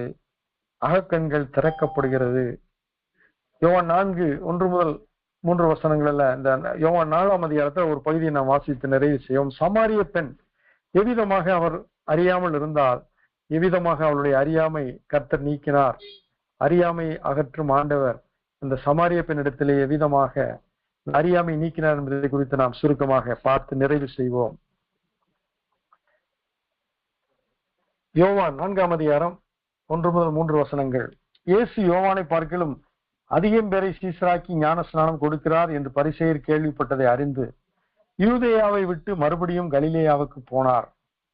அகக்கண்கள் திறக்கப்படுகிறது. யோவான் 4:1-3 இந்த யோவான் 4 ஒரு பகுதியை நாம் வாசித்து நிறைவு செய்வோம். சமாரிய பெண் எவ்விதமாக அவர் அறியாமல் இருந்தால், எவ்விதமாக அவளுடைய அறியாமை கர்த்தர் நீக்கினார். அறியாமை அகற்றும் ஆண்டவர் இந்த சமாரிய பெண்ணிடத்திலே எவ்விதமாக அறியாமை நீக்கினார் என்பதை குறித்து நாம் சுருக்கமாக பார்த்து நிறைவு செய்வோம். யோவான் 4:1-3 இயேசு யோவானை பார்க்கிலும் அதிகம் பேரை சீசராக்கி ஞான ஸ்நானம் கொடுக்கிறார் என்று பரிசேயர் கேள்விப்பட்டதை அறிந்து யூதேயாவை விட்டு மறுபடியும் கலிலேயாவுக்கு போனார்.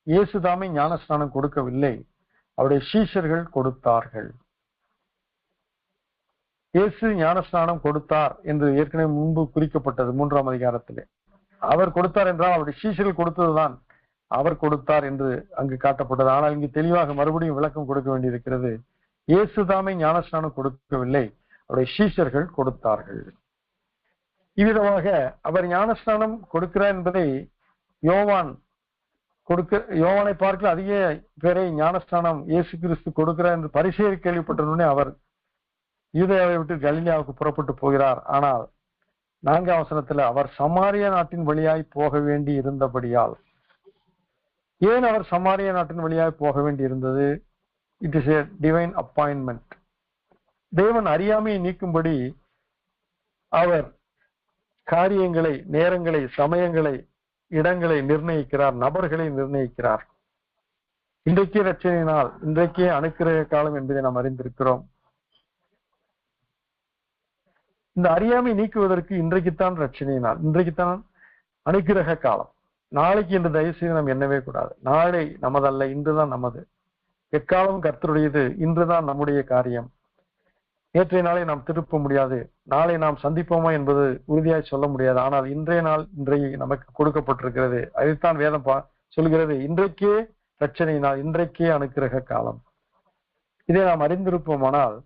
இயேசு தாமே ஞான ஸ்நானம் கொடுக்கவில்லை, அவருடைய சீஷர்கள் கொடுத்தார்கள். இயேசு ஞானஸ்நானம் கொடுத்தார் என்று ஏற்கனவே முன்பு குறிக்கப்பட்டது 3ஆம் அதிகாரத்திலே. அவர் கொடுத்தார் என்றால் அவருடைய சீஷர்கள் கொடுத்ததுதான் அவர் கொடுத்தார் என்று அங்கு காட்டப்பட்டது. ஆனால் இங்கு தெளிவாக மறுபடியும் விளக்கம் கொடுக்க வேண்டியிருக்கிறது. இயேசு தாமே ஞானஸ்நானம் கொடுக்கவில்லை, அவருடைய சீஷர்கள் கொடுத்தார்கள். இவ்விதமாக அவர் ஞானஸ்நானம் கொடுக்கிறார் என்பதை யோவானை பார்க்க அதிக பேரை ஞானஸ்நானம் இயேசு கிறிஸ்து கொடுக்கிறார் என்று பரிசேயர் கேள்விப்பட்டதுடனே அவர் யூதேயாவை விட்டு கலிலேயாவுக்கு புறப்பட்டு போகிறார். ஆனால் 4ஆம் வசனத்துல அவர் சமாரியா நாட்டின் வழியாய் போக வேண்டி இருந்தபடியால், ஏன் அவர் சமாரியா நாட்டின் வழியாய் போக வேண்டி இருந்தது? It is a divine appointment. தேவன் அறியாமையை நீக்கும்படி அவர் காரியங்களை, நேரங்களை, சமயங்களை, இடங்களை நிர்ணயிக்கிறார், நபர்களை நிர்ணயிக்கிறார். இன்றைக்கே ரட்சணையினால், இன்றைக்கே அனுக்கிரக காலம் என்பதை நாம் அறிந்திருக்கிறோம். இந்த அறியாமை நீக்குவதற்கு இன்றைக்குத்தான் ரட்சணையினால், இன்றைக்குத்தான் அனுக்கிரக காலம். நாளைக்கு என்று தயவு செய்து நாம் எண்ணவே கூடாது. நாளை நமதல்ல, இன்றுதான் நமது. எக்காலம் கர்த்தருடையது, இன்றுதான் நம்முடைய காரியம். நேற்றைய நாளை நாம் திருப்ப முடியாது, நாளை நாம் சந்திப்போமா என்பது உறுதியாய் சொல்ல முடியாது. ஆனால் இன்றைய நாள் இன்றைய நமக்கு கொடுக்கப்பட்டிருக்கிறது. அதைத்தான் வேதம் சொல்கிறது இன்றைக்கே ரட்சணை நாள், இன்றைக்கே அனுக்கிரக காலம். இதை நாம் அறிந்திருப்போமானால்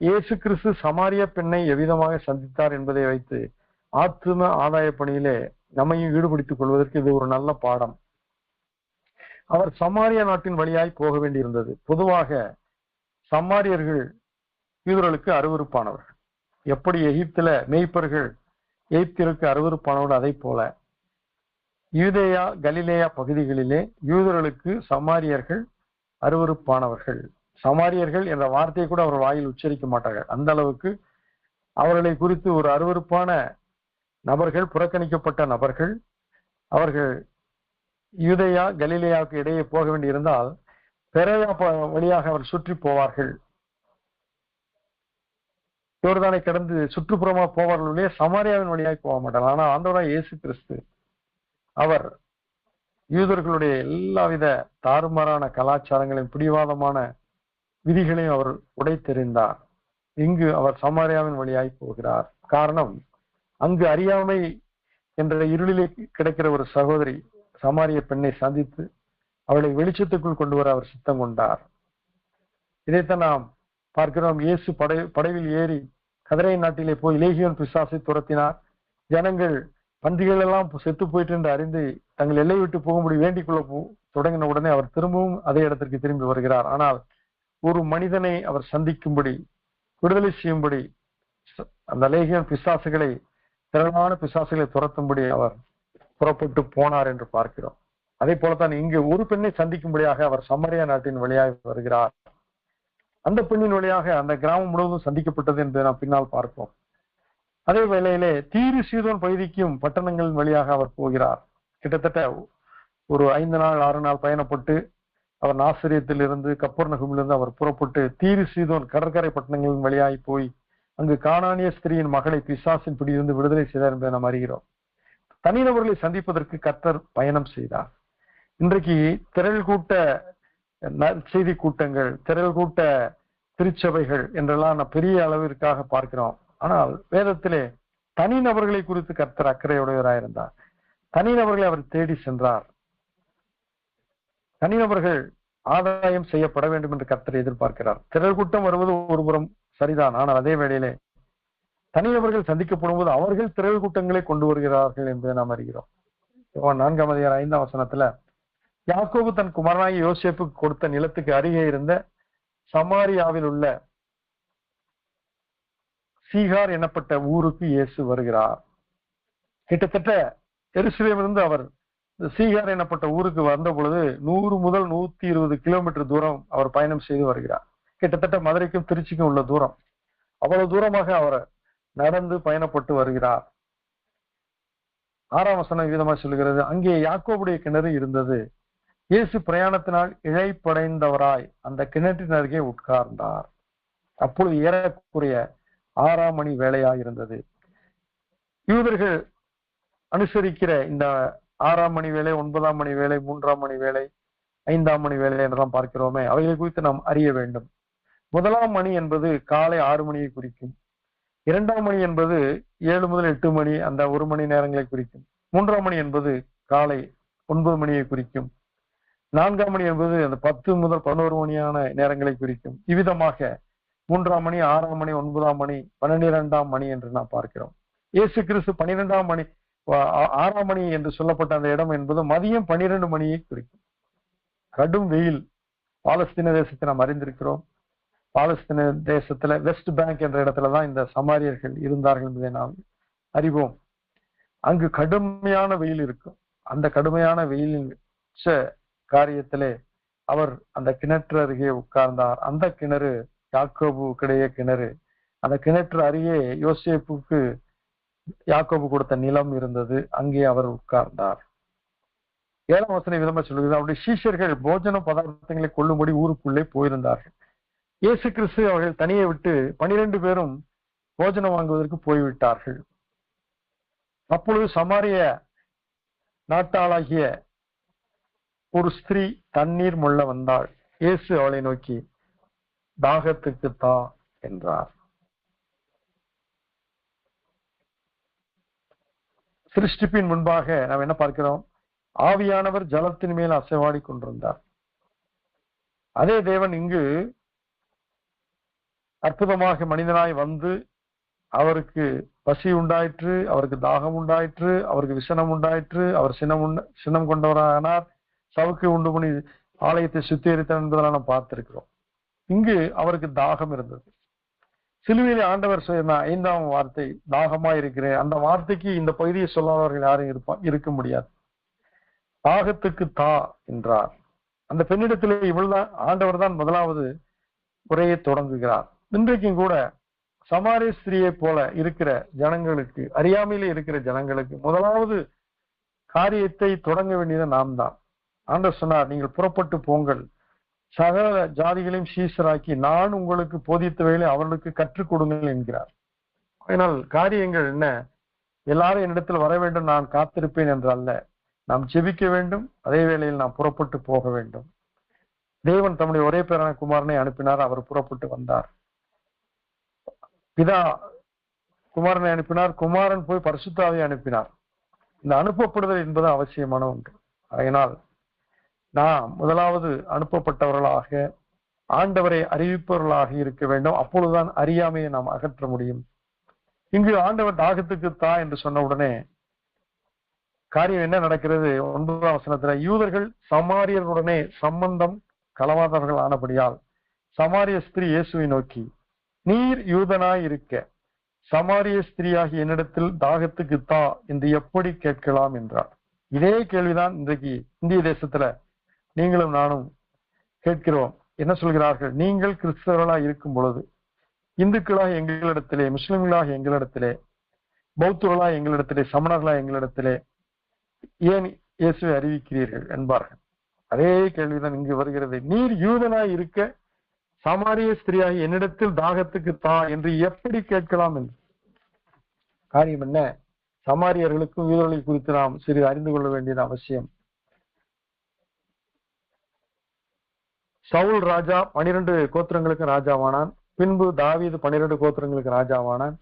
இயேசு கிறிஸ்து சமாரிய பெண்ணை எவ்விதமாக சந்தித்தார் என்பதை வைத்து ஆத்தும ஆதாய பணியிலே நம்மையும் ஈடுபடுத்திக் கொள்வதற்கு இது ஒரு நல்ல பாடம். அவர் சமாரிய நாட்டின் வழியாய் போக வேண்டியிருந்தது. பொதுவாக சமாரியர்கள் யூதர்களுக்கு அருவருப்பானவர்கள். எப்படி எகிப்தில மேய்ப்பர்கள் எகிப்திற்கு அருவருப்பானவர்கள், அதை போல யூதேயா கலிலேயா பகுதிகளிலே யூதர்களுக்கு சமாரியர்கள் அருவருப்பானவர்கள். சமாரியர்கள் என்ற வார்த்தையை கூட அவர் வாயில் உச்சரிக்க மாட்டார்கள். அந்த அளவுக்கு அவர்களை குறித்து ஒரு அருவருப்பான நபர்கள், புறக்கணிக்கப்பட்ட நபர்கள். அவர்கள் யூதேயா கலிலேயாவுக்கு இடையே போக வேண்டியிருந்தால் பெரேயா வழியாக அவர் சுற்றி போவார்கள். யோர்தானை கடந்து சுற்றுப்புறமா போவார்களே, சமாரியாவின் வழியாக போக மாட்டார்கள். ஆனால் ஆண்டவராய் இயேசு கிறிஸ்து அவர் யூதர்களுடைய எல்லாவித தாறுமாறான கலாச்சாரங்களையும் பிடிவாதமான விதிகளையும் அவர் உடைத்தெறிந்தார். இங்கு அவர் சமாரியாவின் வழியாய் போகிறார். காரணம், அங்கு அறியாமை என்ற இருளிலே கிடைக்கிற ஒரு சகோதரி சமாரிய பெண்ணை சந்தித்து அவளை வெளிச்சத்துக்குள் கொண்டு வர அவர் சித்தம் கொண்டார். இதைத்தான் நாம் பார்க்கிறோம். இயேசு படைவில் ஏறி கதிரை நாட்டிலே போய் லேகியோன் பிசாசை துரத்தினார். ஜனங்கள் பன்றிகள் எல்லாம் செத்து போயிட்டு என்று அறிந்து தங்கள் எல்லை விட்டு போகும்படி வேண்டிக் கொள்ள தொடங்கின உடனே அவர் திரும்பவும் அதே இடத்திற்கு திரும்பி வருகிறார். ஆனால் ஒரு மனிதனை அவர் சந்திக்கும்படி, விடுதலை செய்யும்படி, அந்த லேகியோன் பிசாசுகளை, திரளான பிசாசுகளை துரத்தும்படி அவர் புறப்பட்டு போனார் என்று பார்க்கிறோம். அதே போலத்தான் இங்கு ஒரு பெண்ணை சந்திக்கும்படியாக அவர் சமாரியா நாட்டின் வழியாக வருகிறார். அந்த பெண்ணின் வழியாக அந்த கிராமம் முழுவதும் சந்திக்கப்பட்டது என்பதை நாம் பின்னால் பார்ப்போம். அதே வேளையிலே தீரு சீதோன் பகுதிக்கும் பட்டணங்களின் வழியாக அவர் போகிறார். கிட்டத்தட்ட ஒரு 5 நாள் 6 நாள் பயணப்பட்டு அவர் நாசரியத்திலிருந்து கப்பர்நகமிலிருந்து அவர் புறப்பட்டு தீரு சீதோன் கடற்கரை பட்டணங்களின் வழியாய் போய் அங்கு கானானிய ஸ்திரீயின் மகளை பிசாசின் பிடியிலிருந்து விடுதலை செய்தார் என்பதை நாம் அறிகிறோம். தனிநபர்களை சந்திப்பதற்கு கர்த்தர் பயணம் செய்தார். இன்றைக்கு திரள் கூட்ட செய்தி கூட்டங்கள், திரள் கூட்ட திருச்சபைகள் என்றெல்லாம் நாம் பெரிய அளவிற்காக பார்க்கிறோம். ஆனால் வேதத்திலே தனிநபர்களை குறித்து கர்த்தர் அக்கறையுடையவராயிருந்தார். தனிநபர்களை அவர் தேடி சென்றார். தனிநபர்கள் ஆதாயம் செய்யப்பட வேண்டும் என்று கர்த்தர் எதிர்பார்க்கிறார். திரள் கூட்டம் வருவது ஒரு புறம் சரிதான். ஆனால் அதே வேளையிலே தனிநபர்கள் சந்திக்கப்படும் போது அவர்கள் திரள் கூட்டங்களை கொண்டு வருகிறார்கள் என்பதை நாம் அறிகிறோம். 4:5 யாக்கோபு தன் குமாரனாகி யோசேப்புக்கு கொடுத்த நிலத்துக்கு அருகே இருந்த சமாரியாவில் உள்ள சீகார் எனப்பட்ட ஊருக்கு இயேசு வருகிறார். கிட்டத்தட்ட எருசலேமிலிருந்து அவர் சீகார் எனப்பட்ட ஊருக்கு வந்த பொழுது 100 முதல் 120 கிலோமீட்டர் தூரம் அவர் பயணம் செய்து வருகிறார். கிட்டத்தட்ட மதுரைக்கும் திருச்சிக்கும் உள்ள தூரம். அவ்வளவு தூரமாக அவர் நடந்து பயணப்பட்டு வருகிறார். 6ஆம் வசனம் விதமாக சொல்கிறது, அங்கே யாக்கோபுடைய கிணறு இருந்தது. இயேசு பிரயாணத்தினால் இழைப்படைந்தவராய் அந்த கிணற்றின் அருகே உட்கார்ந்தார். அப்பொழுது ஏறக்குறைய 6ஆம் மணி வேளையாக இருந்தது. யூதர்கள் அனுசரிக்கிற இந்த 6ஆம் மணி வேலை, 9ஆம் மணி வேலை, 3ஆம் மணி வேலை, 5ஆம் மணி வேலை என்றெல்லாம் பார்க்கிறோமே, அவைகளை குறித்து நாம் அறிய வேண்டும். 1ஆம் மணி என்பது காலை 6 மணியை குறிக்கும். 2ஆம் மணி என்பது 7 முதல் 8 மணி, அந்த 1 மணி நேரங்களை குறிக்கும். 3ஆம் மணி என்பது காலை 9 மணியை குறிக்கும். 4ஆம் மணி என்பது அந்த 10 முதல் 11 மணியான நேரங்களை குறிக்கும். இவ்விதமாக 3ஆம் மணி, 6ஆம் மணி, 9ஆம் மணி, 12ஆம் மணி என்று நாம் பார்க்கிறோம். இயேசு கிறிஸ்து 12ஆம் மணி, 6ஆம் மணி என்று சொல்லப்பட்ட அந்த இடம் என்பது மதியம் 12 மணியை குறிக்கும். கடும் வெயில். பாலஸ்தீன தேசத்தை நாம் அறிந்திருக்கிறோம். பாலஸ்தீன தேசத்துல வெஸ்ட் பேங்க் என்ற இடத்துலதான் இந்த சமாரியர்கள் இருந்தார்கள் என்பதை நாம் அறிவோம். அங்கு கடுமையான வெயில் இருக்கும். அந்த கடுமையான வெயிலின் காரியத்திலே அவர் அந்த கிணற்று அருகே உட்கார்ந்தார். அந்த கிணறு யாக்கோபு கிடையே கிணறு. அந்த கிணற்று அருகே யோசேப்புக்கு யாக்கோபு கொடுத்த நிலம் இருந்தது. அங்கே அவர் உட்கார்ந்தார். 7ஆம் வசனம் விதமா சொல்லுகிறது, அவருடைய சீஷர்கள் போஜன பதார்த்தங்களை கொள்ளும்படி ஊருக்குள்ளே போயிருந்தார்கள். இயேசு கிறிஸ்து அவர்கள் தனியை விட்டு 12 பேரும் போஜனம் வாங்குவதற்கு போய்விட்டார்கள். அப்பொழுது சமாரிய நாட்டாளாகிய ஒரு ஸ்திரீ தண்ணீர் மொள்ள வந்தாள். இயேசு அவளை நோக்கி, தாகத்துக்கு தா என்றார். சிருஷ்டிப்பின் முன்பாக நாம் என்ன பார்க்கிறோம்? ஆவியானவர் ஜலத்தின் மேல் அசைவாடி கொண்டிருந்தார். அதே தேவன் இங்கு அற்புதமாக மனிதனாய் வந்து அவருக்கு பசி உண்டாயிற்று, அவருக்கு தாகம் உண்டாயிற்று, அவருக்கு விசனம் உண்டாயிற்று, அவர் சினம் கொண்டவரானார், சவுக்கு உண்டு பண்ணி ஆலயத்தை சுத்திகரித்தார் என்பதெல்லாம் நாம் பார்த்திருக்கிறோம். இங்கு அவருக்கு தாகம் இருந்தது. சிலுவையிலே ஆண்டவர் சொன்ன 5ஆம் வார்த்தை தாகமா இருக்கிறேன். அந்த வார்த்தைக்கு இந்த பகுதியை சொல்லாதவர்கள் யாரும் இருக்க முடியாது. தாகத்துக்கு தா என்றார். அந்த பெண்ணிடத்திலே இவள்தான் ஆண்டவர் தான் முதலாவது உரையை தொடங்குகிறார். இன்றைக்கும் கூட சமாரிய ஸ்திரியை போல இருக்கிற ஜனங்களுக்கு, அறியாமையிலே இருக்கிற ஜனங்களுக்கு முதலாவது காரியத்தை தொடங்க வேண்டியது நாம் தான். ஆண்டவர் சொன்னார், நீங்கள் புறப்பட்டு போங்கள், சகல ஜாதிகளையும் சீசராக்கி நான் உங்களுக்கு போதித்தவைகளை அவர்களுக்கு கற்றுக் கொடுங்கள் என்கிறார். அதனால் காரியங்கள் என்ன? எல்லாரும் என்னிடத்தில் வர வேண்டும், நான் காத்திருப்பேன் என்று அல்ல. நாம் ஜெபிக்க வேண்டும், அதே வேளையில் நாம் புறப்பட்டு போக வேண்டும். தேவன் தம்முடைய ஒரே பேரான குமாரனை அனுப்பினார். அவர் புறப்பட்டு வந்தார். பிதா குமாரனை அனுப்பினார், குமாரன் போய் பரிசுத்த ஆவியை அனுப்பினார். இந்த அனுப்பப்படுதல் என்பது அவசியமான ஒன்று. அதனால் நாம் முதலாவது அனுப்பப்பட்டவர்களாக ஆண்டவரை அறிவிப்பவர்களாக இருக்க வேண்டும். அப்பொழுதுதான் அறியாமையை நாம் அகற்ற முடியும். இங்கு ஆண்டவர் தாகத்துக்கு தா என்று சொன்ன உடனே காரியம் என்ன நடக்கிறது? 9ஆம் வசனத்துல, யூதர்கள் சமாரியர்களுடனே சம்பந்தம் கலவாதவர்கள் ஆனபடியால் சமாரிய ஸ்திரீ இயேசுவை நோக்கி, நீர் யூதனாய் இருக்க சமாரிய ஸ்திரீயாகி என்னிடத்தில் தாகத்துக்கு தா என்று எப்படி கேட்கலாம் என்றார். இதே கேள்விதான் இன்றைக்கு இந்திய தேசத்துல நீங்களும் நானும் கேட்கிறோம். என்ன சொல்கிறார்கள்? நீங்கள் கிறிஸ்தவர்களாக இருக்கும் பொழுது இந்துக்களாக எங்களிடத்திலே, முஸ்லிம்களாக எங்களிடத்திலே, பௌத்தர்களாக எங்களிடத்திலே, சமணர்களாக எங்களிடத்திலே ஏன் இயேசுவை அறிவிக்கிறீர்கள் என்பார்கள். அதே கேள்விதான் இங்கு வருகிறது. நீர் யூதனாய் இருக்க சமாரிய ஸ்திரீயாகி என்னிடத்தில் தாகத்துக்கு தா என்று எப்படி கேட்கலாம் என்று. காரியம் என்ன? சமாரியர்களுக்கும் யூதர்களை குறித்து நாம் சிறிது அறிந்து கொள்ள வேண்டியது அவசியம். சவுல் ராஜா 12 கோத்திரங்களுக்கு ராஜாவானான். பின்பு தாவீது 12 கோத்திரங்களுக்கு ராஜாவானான்.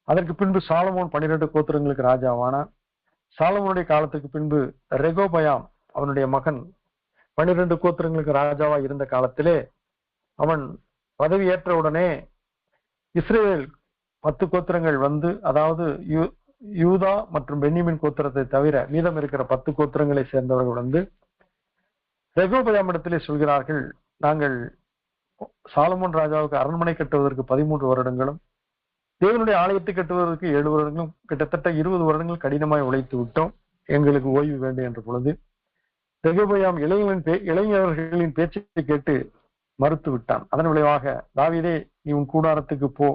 அதற்கு பின்பு சாலமோன் 12 கோத்திரங்களுக்கு ராஜாவானான். சாலமோனுடைய காலத்துக்கு பின்பு ரெகோபயாம் அவனுடைய மகன் 12 கோத்திரங்களுக்கு ராஜாவா இருந்த காலத்திலே அவன் பதவி ஏற்ற உடனே இஸ்ரேல் 10 கோத்திரங்கள் வந்து, அதாவது யூதா மற்றும் பென்னிமின் கோத்திரத்தை தவிர மீதம் இருக்கிற 10 கோத்திரங்களை சேர்ந்தவர்கள் வந்து ரெகோபயாம் இடத்திலே சொல்கிறார்கள், நாங்கள் சாலமோன் ராஜாவுக்கு அரண்மனை கட்டுவதற்கு 13 வருடங்களும் தேவனுடைய ஆலயத்தை கட்டுவதற்கு 7 வருடங்களும் கிட்டத்தட்ட 20 வருடங்கள் கடினமாய் உழைத்து விட்டோம், எங்களுக்கு ஓய்வு வேண்டும் என்ற பொழுது ரெகோபயாம் இளைஞர்களின் பேச்சை கேட்டு மறுத்து விட்டான். அதன் விளைவாக, தாவீதே நீ உன் கூடாரத்துக்கு போ,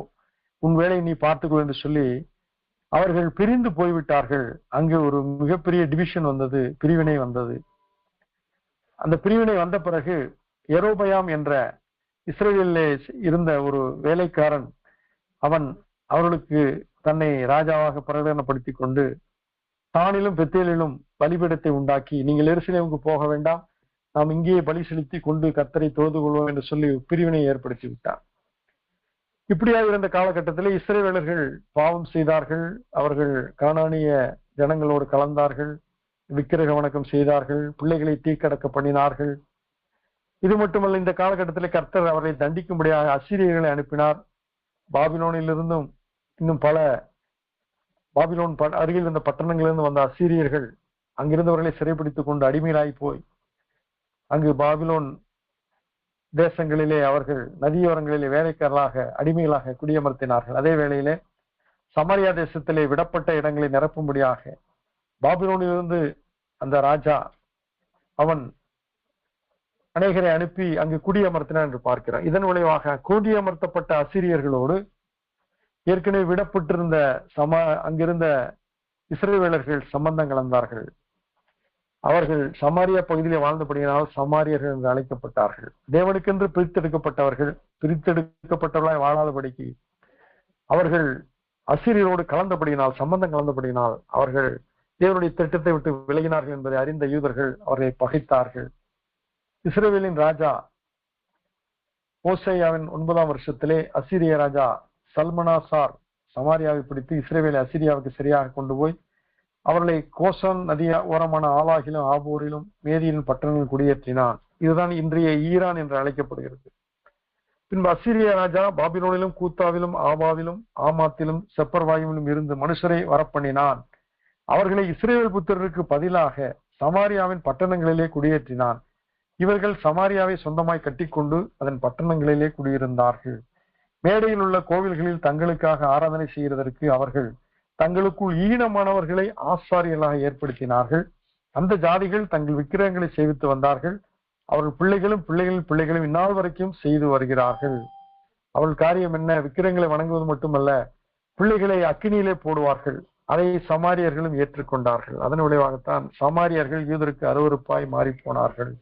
உன் வேலையை நீ பார்த்துக்கோ என்று சொல்லி அவர்கள் பிரிந்து போய்விட்டார்கள். அங்கு ஒரு மிகப்பெரிய டிவிஷன் வந்தது, பிரிவினை வந்தது. அந்த பிரிவினை வந்த பிறகு யெரொபெயாம் என்ற இஸ்ரேலிலே இருந்த ஒரு வேலைக்காரன், அவன் அவர்களுக்கு தன்னை ராஜாவாக பிரகடனப்படுத்தி கொண்டு தானிலும் பெத்தேலிலும் பலிபீடத்தை உண்டாக்கி, நீங்கள் எருசலேமுக்கு போக வேண்டாம், நாம் இங்கேயே பலி செலுத்தி கொண்டு கர்த்தரை தொழுது கொள்வோம் என்று சொல்லி பிரிவினை ஏற்படுத்தி விட்டார். இப்படியாக இருந்த காலகட்டத்தில் இஸ்ரவேலர்கள் பாவம் செய்தார்கள். அவர்கள் கானானிய ஜனங்களோடு கலந்தார்கள், விக்கிரக வணக்கம் செய்தார்கள், பிள்ளைகளை தீக்கடக்க பண்ணினார்கள். இது மட்டுமல்ல, இந்த காலகட்டத்தில் கர்த்தர் அவரை தண்டிக்கும்படியாக அசீரியர்களை அனுப்பினார். பாபிலோனிலிருந்தும் இன்னும் பல பாபிலோன் அருகில் இருந்த பட்டணங்களிலிருந்து வந்த அசீரியர்கள் அங்கிருந்தவர்களை சிறைப்பிடித்துக் கொண்டு அடிமையாய் போய் அங்கு பாபிலோன் தேசங்களிலே அவர்கள் நதியோரங்களிலே வேலைக்காரர்களாக அடிமைகளாக குடியமர்த்தினார்கள். அதே வேளையிலே சமாரியா தேசத்திலே விடப்பட்ட இடங்களை நிரப்பும்படியாக பாபிலோனிலிருந்து அந்த ராஜா அவன் அநேகரை அனுப்பி அங்கு குடியமர்த்தினான் என்று பார்க்கிறான். இதன் விளைவாக குடியமர்த்தப்பட்ட அசீரியர்களோடு ஏற்கனவே விடப்பட்டிருந்த அங்கிருந்த இஸ்ரவேலர்கள் சம்பந்தம் கலந்தார்கள். அவர்கள் சமாரியா பகுதியிலே வாழ்ந்தபடியினால் சமாரியர்கள் என்று அழைக்கப்பட்டார்கள். தேவனுக்கென்று பிரித்தெடுக்கப்பட்டவர்களாய் வாழாதபடிக்கு அவர்கள் அசீரியரோடு கலந்தபடியினால், சம்பந்தம் கலந்தபடியினால் அவர்கள் தேவனுடைய திட்டத்தை விட்டு விலகினார்கள் என்பதை அறிந்த யூதர்கள் அவர்களை பகைத்தார்கள். இஸ்ரவேலின் ராஜா ஓசையாவின் 9ஆம் வருஷத்திலே அசீரிய ராஜா சல்மனாசார் சமாரியாவை பிடித்து இஸ்ரவேலை அசீரியாவுக்கு சரியாக கொண்டு போய் அவர்களை கோசன் நதிய ஓரமான ஆலாகிலும் ஆபூரிலும் மேதியின் பட்டணங்களில் குடியேற்றினான். இதுதான் இன்றைய ஈரான் என்று அழைக்கப்படுகிறது. பின்பு அசிரிய ராஜா பாபிலோனிலும் கூத்தாவிலும் ஆபாவிலும் ஆமாத்திலும் செப்பர்வாயுவிலும் இருந்து மனுஷரை வரப்பண்ணினான். அவர்களை இஸ்ரேல் புத்திரருக்கு பதிலாக சமாரியாவின் பட்டணங்களிலே குடியேற்றினான். இவர்கள் சமாரியாவை சொந்தமாய் கட்டிக்கொண்டு அதன் பட்டணங்களிலே குடியிருந்தார்கள். மேடையில் உள்ள கோவில்களில் தங்களுக்காக ஆராதனை செய்கிறதற்கு அவர்கள் தங்களுக்குள் ஈனமானவர்களை ஆசாரியர்களாக ஏற்படுத்தினார்கள். அந்த ஜாதிகள் தங்கள் விக்கிரகங்களை சேவித்து வந்தார்கள். அவர்கள் பிள்ளைகளும் பிள்ளைகளும் இந்நாள் வரைக்கும் செய்து வருகிறார்கள். அவர்கள் காரியம் என்ன? விக்கிரகங்களை வணங்குவது மட்டுமல்ல, பிள்ளைகளை அக்கினியிலே போடுவார்கள். அதை சமாரியர்களும் ஏற்றுக்கொண்டார்கள். அதன் விளைவாகத்தான் சமாரியர்கள் யூதருக்கு அருவருப்பாய் மாறி போனார்கள்.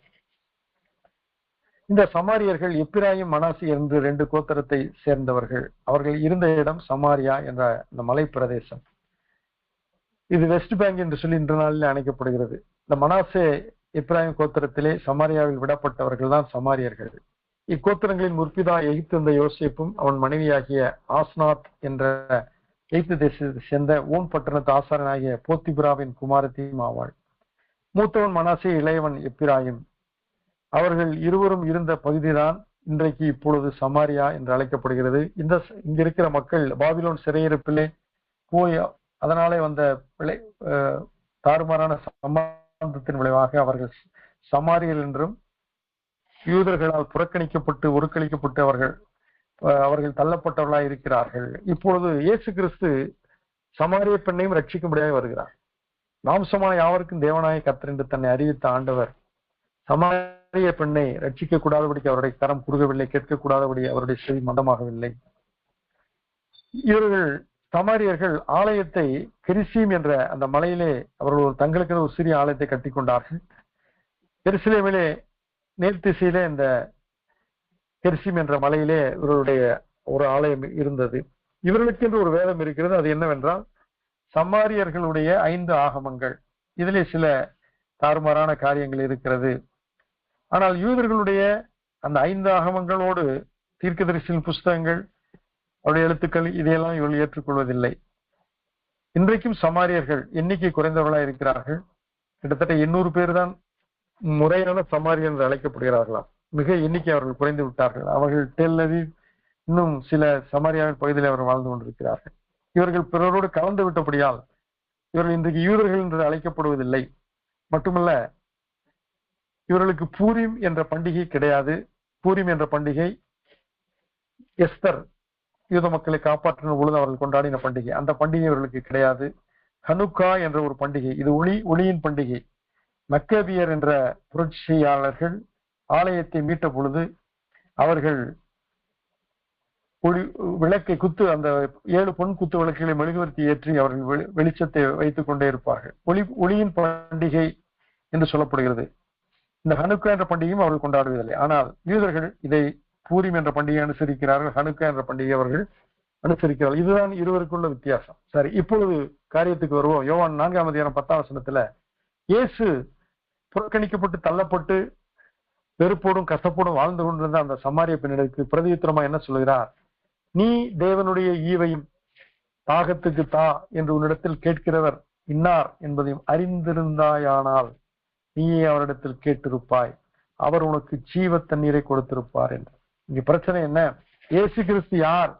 இந்த சமாரியர்கள் எப்பிராயிம் மனாசி என்று 2 கோத்திரத்தை சேர்ந்தவர்கள். அவர்கள் இருந்த இடம் சமாரியா என்ற இந்த மலை பிரதேசம். இது வெஸ்ட் பேங்க் என்று சொல்லி இன்று நாளில் அழைக்கப்படுகிறது. இந்த மனாசே எப்பிராயிம் கோத்திரத்திலே சமாரியாவில் விடப்பட்டவர்கள் தான் சமாரியர்கள். இக்கோத்திரங்களின் முற்பிதா எகிப்து இருந்த யோசேப்பும் அவன் மனைவியாகிய ஆஸ்நாத் என்ற எகிப்து தேசத்தை சேர்ந்த ஊன் பட்டணத்து ஆசாரனாகிய போத்திபிராவின் குமாரத்தியும் ஆவாள். மூத்தவன் மனாசே, இளையவன் எப்பிராயிம். அவர்கள் இருவரும் இருந்த பகுதிதான் இன்றைக்கு இப்பொழுது சமாரியா என்று அழைக்கப்படுகிறது. இங்க இருக்கிற மக்கள் பாபிலோன் சிறையிருப்பிலே போய் அதனாலே வந்த தாறுமாறான சம்பந்தத்தின் விளைவாக அவர்கள் சமாரியல் என்றும் யூதர்களால் புறக்கணிக்கப்பட்டு ஒருக்களிக்கப்பட்டு அவர்கள் தள்ளப்பட்டவர்களாக இருக்கிறார்கள். இப்பொழுது இயேசு கிறிஸ்து சமாரிய பெண்ணையும் ரட்சிக்கும்படியாக வருகிறார். மாம்சமான யாவருக்கும் தேவனாய கர்த்தர் என்று தன்னை அறிவித்த ஆண்டவர் சமாரிய பெண்ணை ரட்சிக்க கூடாதபடிக்கு அவருடைய கரம் குறுகவில்லை, கேட்கக்கூடாதபடி அவருடைய செவி மந்தமாகவில்லை. இவர்கள் சமாரியர்கள் ஆலயத்தை கெரிசீம் என்ற அந்த மலையிலே அவர்கள் தங்களுக்கு ஒரு சிறிய ஆலயத்தை கட்டி கொண்டார்கள். எருசலேமிலே நேர் திசையிலே இந்த கெரிசீம் என்ற மலையிலே இவருடைய ஒரு ஆலயம் இருந்தது. இவர்களுக்கு என்று ஒரு வேதம் இருக்கிறது. அது என்னவென்றால் சமாரியர்களுடைய 5 ஆகமங்கள். இதிலே சில தாறுமாறான காரியங்கள் இருக்கிறது. ஆனால் யூதர்களுடைய அந்த 5 ஆகமங்களோடு தீர்க்கதரிசியின் புஸ்தகங்கள், அவருடைய எழுத்துக்கள், இதையெல்லாம் இவர்கள் ஏற்றுக்கொள்வதில்லை. இன்றைக்கும் சமாரியர்கள் எண்ணிக்கை குறைந்தவர்களாக இருக்கிறார்கள். கிட்டத்தட்ட 800 பேர் தான் முறையான சமாரியர் என்று அழைக்கப்படுகிறார்களாம். மிக எண்ணிக்கை அவர்கள் குறைந்து விட்டார்கள். அவர்கள் டெல் அவீவ் இன்னும் சில சமாரியாவின் பகுதியில் அவர்கள் வாழ்ந்து கொண்டிருக்கிறார்கள். இவர்கள் பிறரோடு கலந்து விட்டபடியால் இவர்கள் இன்றைக்கு யூதர்கள் என்று அழைக்கப்படுவதில்லை. மட்டுமல்ல, இவர்களுக்கு பூரிம் என்ற பண்டிகை கிடையாது. பூரிம் என்ற பண்டிகை எஸ்தர் யூத மக்களை காப்பாற்றின பொழுது அவர்கள் கொண்டாடின பண்டிகை. அந்த பண்டிகை இவர்களுக்கு கிடையாது. ஹனுக்கா என்ற ஒரு பண்டிகை, இது ஒளியின் பண்டிகை. மக்கபியர் என்ற புரட்சியாளர்கள் ஆலயத்தை மீட்ட பொழுது அவர்கள் விளக்கை அந்த 7 பொன் குத்து விளக்குகளை மெழுகுவர்த்தி ஏற்றி அவர்கள் வெளிச்சத்தை வைத்துக் கொண்டே இருப்பார்கள். ஒளியின் பண்டிகை என்று சொல்லப்படுகிறது. இந்த ஹனுக்கா என்ற பண்டிகையும் அவர்கள் கொண்டாடுவதில்லை. ஆனால் யூதர்கள் இதை பூரிம் என்ற பண்டிகை அனுசரிக்கிறார்கள், ஹனுக்கா என்ற பண்டிகை அவர்கள் அனுசரிக்கிறார்கள். இதுதான் இருவருக்குள்ள வித்தியாசம். சரி, இப்பொழுது காரியத்துக்கு வருவோம். யோவான் 4ஆம் அதிகாரம் 10ஆம் வசனத்துல இயேசு புறக்கணிக்கப்பட்டு தள்ளப்பட்டு வெறுப்போடும் கசப்போடும் வாழ்ந்து கொண்டிருந்த அந்த சமாரிய பெண்ணிற்கு பிரதியுத்தரமா என்ன சொல்கிறார்? நீ தேவனுடைய ஈவையும் தாகத்துக்கு தா என்று உன்னிடத்தில் கேட்கிறவர் இன்னார் என்பதையும் அறிந்திருந்தாயானால் நீயே அவரிடத்தில் கேட்டிருப்பாய், அவர் உனக்கு ஜீவ தண்ணீரை கொடுத்திருப்பார் என்று. இங்க பிரச்சனை என்ன? இயேசு கிறிஸ்து யார்